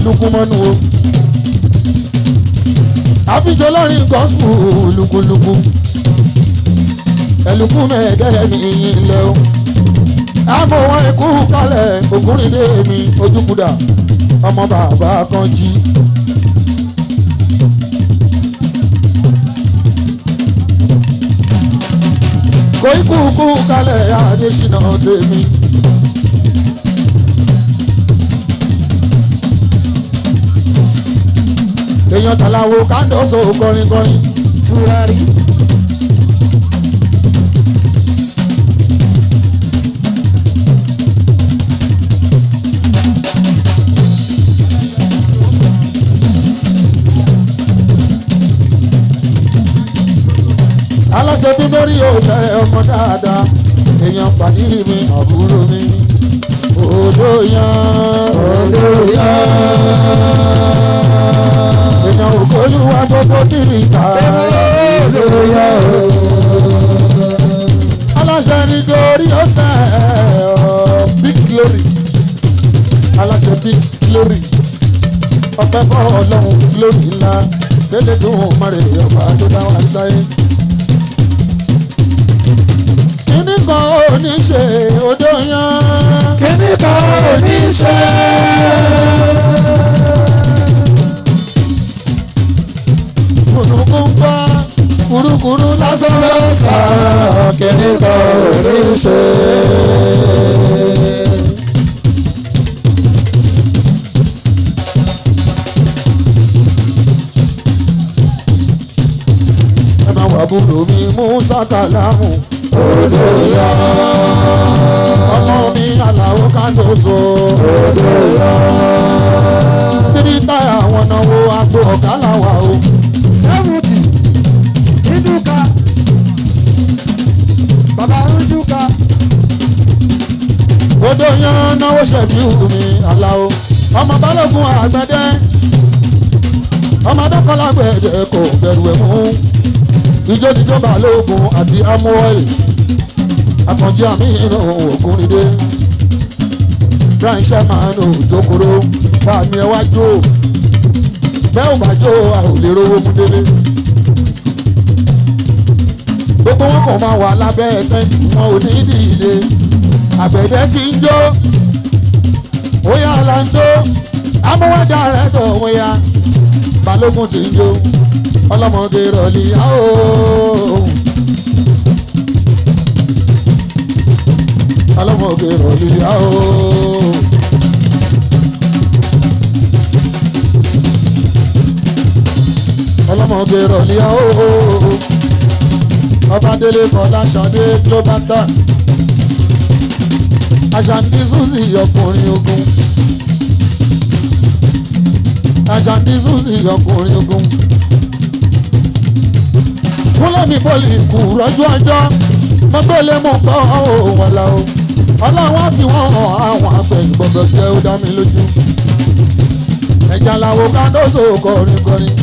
lukumọ́nu o. àfijọ́ lọ́rin gospel lukuluku. ẹ̀lùkù mẹ́ẹ̀ẹ́dẹ́ ní ilẹ̀ o. àmọ́ wọn ikú kalẹ̀ Ògúnrìndé mi Ojúkúdà ọmọ bàbá kan jí. kò ikú kú kalẹ̀ Adésínà tèmi. èèyàn tàlàwò kándọ̀sọ kọrin kọrin. Fúrárì. aláṣẹ bí lórí òòtẹ ọmọ dáadáa èèyàn pàdé mi àbúrò mi odò yan èèyàn òkòlùwà gbogbo kìrìkà odò yan aláṣẹ nítorí òòtẹ big glory aláṣẹ big glory ọpẹ́ fún Ọlọ́run glory ńlá délé tó hàn mọrẹ ọba tó dá wa sáyé. kíní kan ò ní ṣe odò yan. Kíní kan ò ní ṣe. kùnùkù ń bá kúrúkúrú lásán lọ́sàn-án. Kíní kan ò ní ṣe. ẹ máa wà búrò mi mú sákàlámù. Odò yan. ọmọ mi Àlàó Kándoso. Odò yan. tírí táyà wọn náwó àgbo ọ̀gá làwà o. 70 Nduka. Bàbá Nduka. odò yan náwó ṣẹ̀fíù mi Àlàó. ọmọ Balógun àgbẹ̀dẹ. ọmọ adọ́kọ̀lágbẹ̀dẹ kò bẹ̀rù ẹ̀ mú. ijó jíjó Balógun àti amúọ́yì. àkànjẹ́ àmì inú Ògúnnídé. brian sherman òjòkòrò fàmì ẹ̀ wá jó. bẹ́ẹ̀ ò bá jó a ò lè rówó mú délé. gbogbo wọn kàn máa wà lábẹ́ tẹ́ǹtì wọn ò ní dìde. àgbẹ̀dẹ ti ń jó. ó yá là ń jó. amúwájà rẹ̀ tó ó yá. Balógun ti ń jó. ọlọ́mọge rọ̀lì áò. ọlọ́mọge rọ̀lì áò. ọlọ́mọge rọ̀lì áò. Ọbadélé Fọláṣadé global star. Àṣàndí Suzy ọkùnrin ogun. Àṣàndí Suzy ọkùnrin ogun. kúnlẹ̀ mi bọ́ọ̀lì kù rọ́jú ọjọ́ mọ́gbẹ́lẹ́ mú kọ́ òun ọ̀la o. ọlọ́run á fi wọ́n hàn àwọn àgbẹ̀yìn gbọ́dọ̀ jẹ́ ó dá mi lójú. ẹ̀jà làwọn Kándoso kọrin kọrin.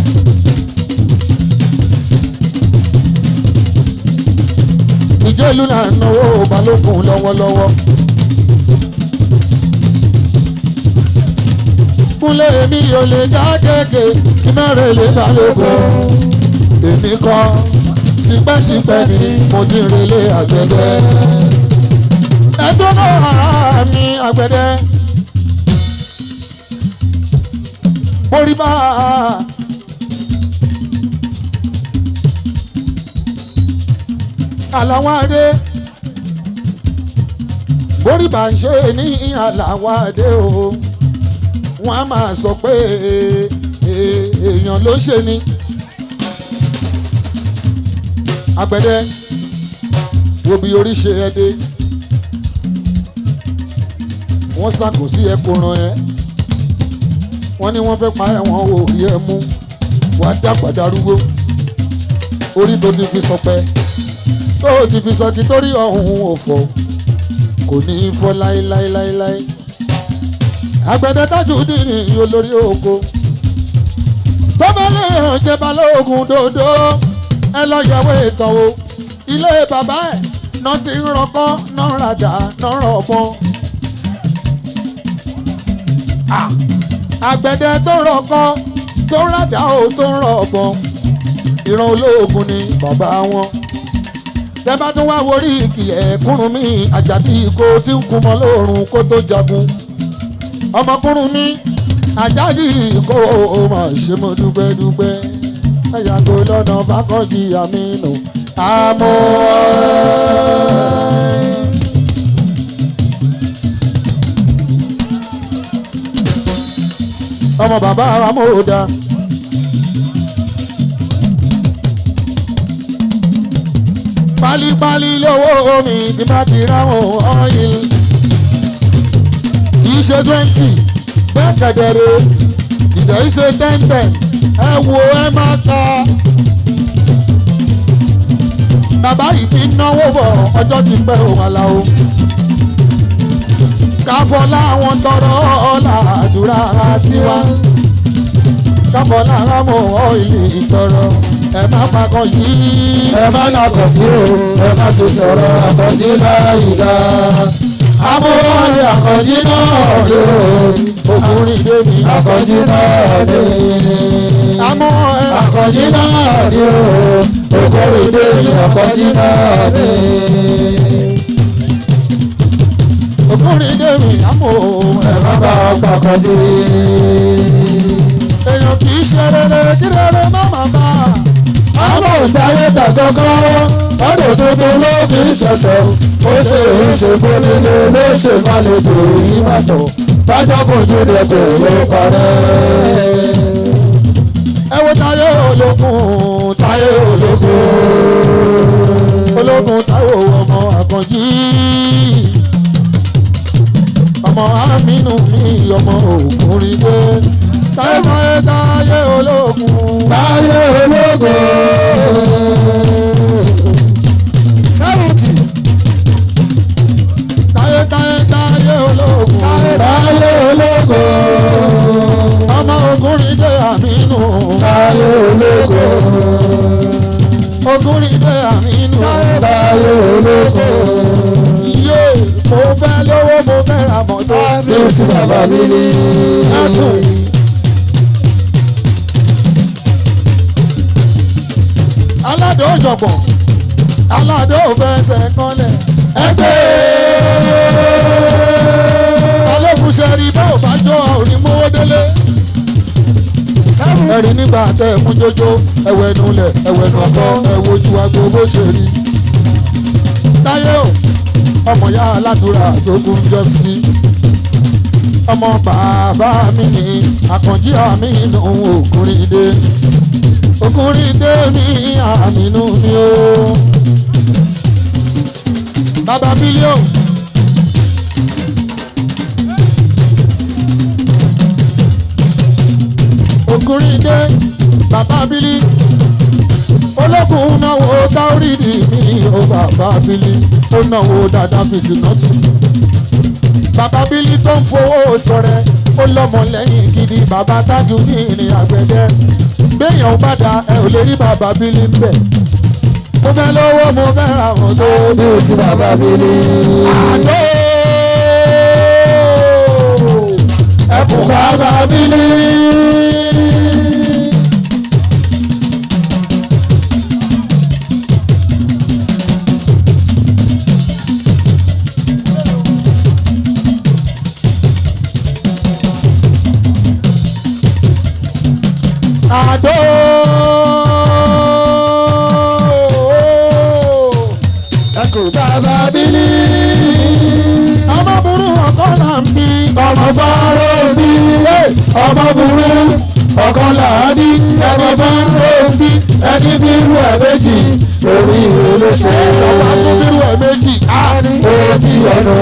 ìjẹ́lú náà náwó Balógun lọ́wọ́lọ́wọ́. kúnlẹ̀ èmi ò lè já kéèké kí mẹ́rin lè Balógun. èmi kọ́ tipẹ́tipẹ́ ni mo ti relé àgbẹ̀dẹ. ẹ̀dùn náà ara mi àgbẹ̀dẹ. borí bá Àlàwọ̀ Adé borí bá ń ṣe ní Àlàwọ̀ Adé o wọ́n á máa sọ pé èèyàn ló ṣe ni. àgbẹ̀dẹ wo bí orí ṣe ẹ dé wọ́n sàkó sí ẹ kó ran ẹ wọ́n ní wọ́n fẹ́ pa ẹ̀wọ̀n orí ẹ mú wàá dàgbà darúgbó orí tó ti fi sọpẹ́ tó ti fi sọkí torí ọ̀hún òfò kò ní í fọ́ láéláéláéláé. àgbẹ̀dẹ Tajudeen olórí oko tó bá lè hàn jẹ́ Balógun dòdò ẹ lọ yẹ̀wò ìtàn o ilé bàbá ẹ̀ náà ti ń rọkọ́ náà ràdà náà rọ̀bọ̀n. àgbẹ̀dẹ tó rọkọ́ tó ràdà o tó rọ̀bọ̀n ìran ológun ni bàbá wọn. tẹ́ bá tún wá worí ìkìlẹ̀ Kúrúnmí Àjàdí Ìkó tí ń kú mọ́ lóòrùn kó tó jagun. ọmọ Kúrúnmí Àjàdí Ìkó o mà ṣe mo dúpẹ́ dúpẹ́. ẹ̀yàgò lọ́nà Fákọ́jì Àmínú àmọ́. ọmọ bàbá amóhùdá pálípálí lówó mi tí bá ti ráwọn ọ́ìl kì í ṣe 20 bẹ́ẹ̀ kẹ̀dẹ̀rẹ̀ ìjọ yìí ṣe 10 ẹ wo ẹ máa ka bàbá yìí ti náwó bọ̀ ọjọ́ ti pẹ́ òun àlàó káfọ́lá àwọn tọrọ ọ̀la àdúrà tiwa káfọ́lá àwọn ọ́ìlì ìtọrọ ẹ má pàkọ́ yìí. ẹ má nàkọ̀ bí o ẹ má ṣe sọ̀rọ̀ àkọ́jí láyìíká. amóhùn àkọ́jí náà dé o ọkùnrin débi àkọ́jí náà dé. amóhùn àkọ́jí náà dé o okòrè dé àkọ́jí náà dé. ọkùnrin débi amóhùn ẹ má bá ọkọ̀ àkọ́jí. èèyàn kì í ṣe rere kí rere má má bá àmọ́ ìdáyé tàkọ́kọ́ ọdún tuntun ló fi ń ṣẹ̀ṣẹ̀ ó ṣe ìrìnsè fúnilé ló ṣe fàlejò ìmọ̀tọ̀ bájọ́ fojú rẹ̀ kò ló parẹ́. ẹ wo táyé ológun táyé ológun ológun táwo ọmọ àkànjí ọmọ aminu mi ọmọ òkúrin dé táyé táyé ológun táyé ológun. 70. táyé ológun táyé ológun. ọmọ òkúrin dé aminu táyé ológun. òkúrin dé aminu táyé ológun. iye mo fẹ́ lówó mo fẹ́ ra mọ́tò bí ti bàbá mi ní. ẹkùn. aládò òjọ̀gbọ̀n aládò òfẹsẹ̀ kọ́lẹ̀ ẹgbẹ́ alókun ṣẹ́rí báwo bá jọ òní mówó délé ẹ̀rí nígbà tẹ́ ẹ̀ mú jójó ẹ̀wẹ̀ nulẹ̀ ẹ̀wẹ̀ nọ̀kọ́ ẹ̀wọ̀ ojú agbo bó ṣe rí táyé o ọmọ ya aládùúrà tó kún jọ sí ọmọ bàbá mi ní àkànjí àmì inú òkúrin dé ọkùnrin tèmi àmínú ni ó bàbá bílíọ̀nù ọkùnrin dé bàbá bílí olókùn náwó táórìdì ní ó bàbá bílí ó náwó dáadáa fìtìnọ́tì bàbá bílí tó ń fowó tọrẹ ó lọ́mọ lẹ́yìn gidi bàbá tájú ní ìrìn àgbẹ̀dẹ béèyàn bá da ẹ ò lè rí bàbá bílí ń bẹ̀ mo fẹ́ lówó mo fẹ́ ra wọn tó bí ti bàbá mi ní. àdó ẹkùn bàbá mi ní. àdó ẹkùn bàbá mi ní. ọmọ burú ọkọ là ń bí ọmọ fáró bí ọmọ burú ọkàn làádí ọmọ fáró bí ẹni bírú ẹ méjì orí ìwé ló ṣe ọmọ tún bírú ẹ méjì òbí ọ̀nà.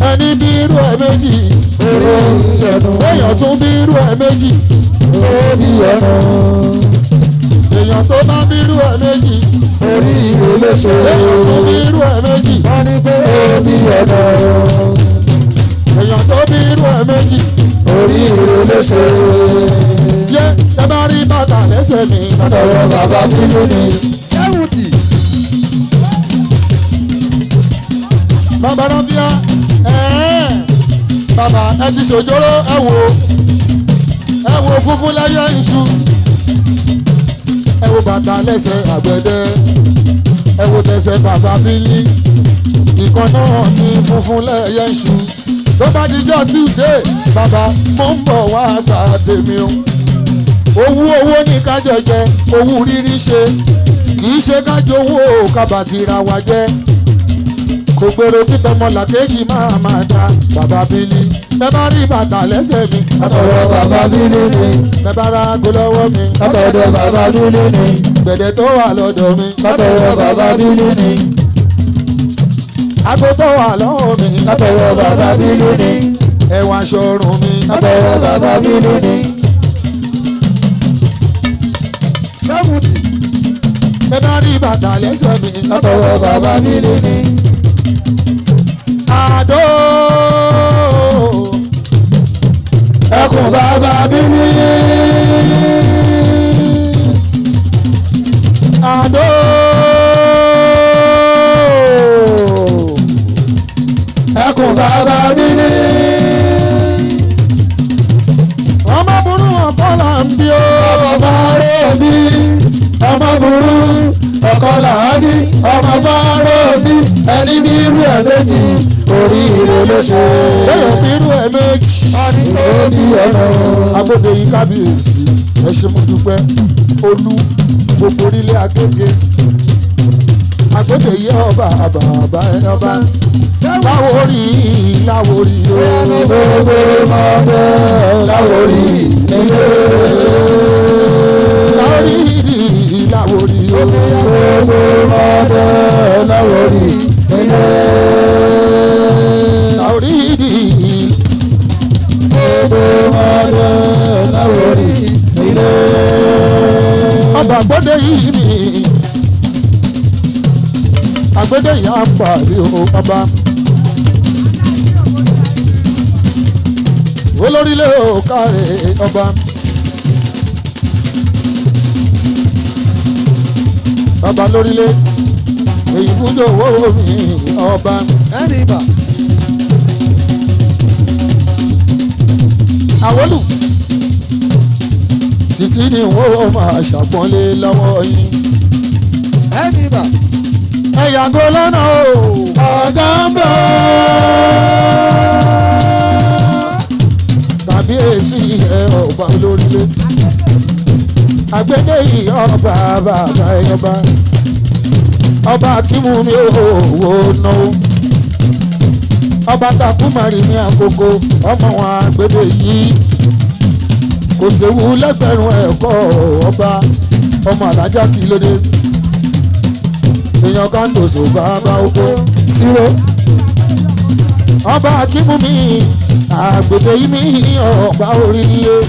ẹni bírú ẹ méjì èèyàn tún bírú ẹ méjì òbí ọ̀nà. èèyàn tó bá bírú ẹ méjì orí ìwé ló ṣe èèyàn tún bírú ẹ méjì wọ́n ní pé òbí ọ̀nà. èèyàn tó bírú ẹ méjì orí ìwé ló ṣe jẹ́ ẹ bá rí bàtà lẹ́sẹ̀ mi lọ́dọ̀ bàbá mi lónìí. 70. bàbá rábíà bàbá ẹ ti ṣòjóró ẹ wo funfun lẹ́yẹ iṣu ẹ wo bàtà lẹ́sẹ̀ àgbẹ̀dẹ ẹ wo tẹsẹ̀ bàbá bílí ìkan náà ní funfun lẹ́yẹ iṣu tó bá dijọ́ Tuesday bàbá mo ń bọ̀ wá gbà tèmi o owó ní ká jẹjẹ owó rírí ṣe kì í ṣe ká jowó kábàtì ra wa jẹ kò gbèrò kí tọmọlàkejì máa dá bàbá bílí bẹ́ẹ̀ bá rí bàtà lẹ́sẹ̀ mi. látọ̀dọ̀ bàbá bílí ni. bẹ́ẹ̀ bá ra aago lọ́wọ́ mi. látọ̀dọ̀ bàbá bílí ni. gbẹ̀dẹ̀ tó wà lọ́dọ̀ mi. látọ̀dọ̀ bàbá bílí ni. aago tó wà lọ́wọ́ mi. látọ̀dọ̀ bàbá bílí ni. ẹ̀wọ̀n aṣọ ọrùn mi. látọ̀dọ̀ bàbá bílí ni. bẹ́ẹ̀ bá rí bàtà lẹ́sẹ̀ mi. látọ̀dọ̀ bàbá bílí ni. àdó ẹkùn bàbá bílí. àdó ẹkùn bàbá bílí. ọmọ burú ọkọ là ń bí o. ọmọ fáró bí ọmọ burú ọkọ làá bí ọmọ fáró bí ẹni bí irú ẹ̀ méjì oríire ló ṣe. lẹ́yìn bí irú ẹ̀ méjì. ó bí ọ̀nà. agbóde yìí kábíyèsí ẹ ṣé mo dúpẹ́ olú gbogbo orílẹ̀ Agége agbóde yìí ọba àbàbà ọba láwórí láwórí gbogbo mọ́tò láwórí nílé. láwórí láwórí gbogbo mọ́tò láwórí nílé. láwórí gbogbo mọ́tò láwórí nílé. ọba agbóde yìí mi agbóde yìí á pàdé ọba olórílẹ̀ òkàrẹ̀ ọba ọba lórílẹ̀ èyí fújò owó mi ọba ẹni ibà. àwọlù títí ni wọ́n máa ṣàpọ́nlé lọ́wọ́ yín ẹni ibà. ẹ yàgò lọ́nà o ọ̀gá ń bọ̀. tàbí èsì ẹ ọba lórílẹ̀ agbẹ́dẹ́ yìí ọba bàbá ẹ̀yọba ọba akímúmi owó náwó ọba takumari ní àkókò ọmọ wọn agbẹ́dẹ́ yìí kò séwu lẹ́gbẹ̀rún ẹ̀kọ́ ọba ọmọ alájà kí lóde èèyàn kan tòṣò bàbá oko sírò ọba akímúmi àgbèdè yìí mi ọba orílẹ̀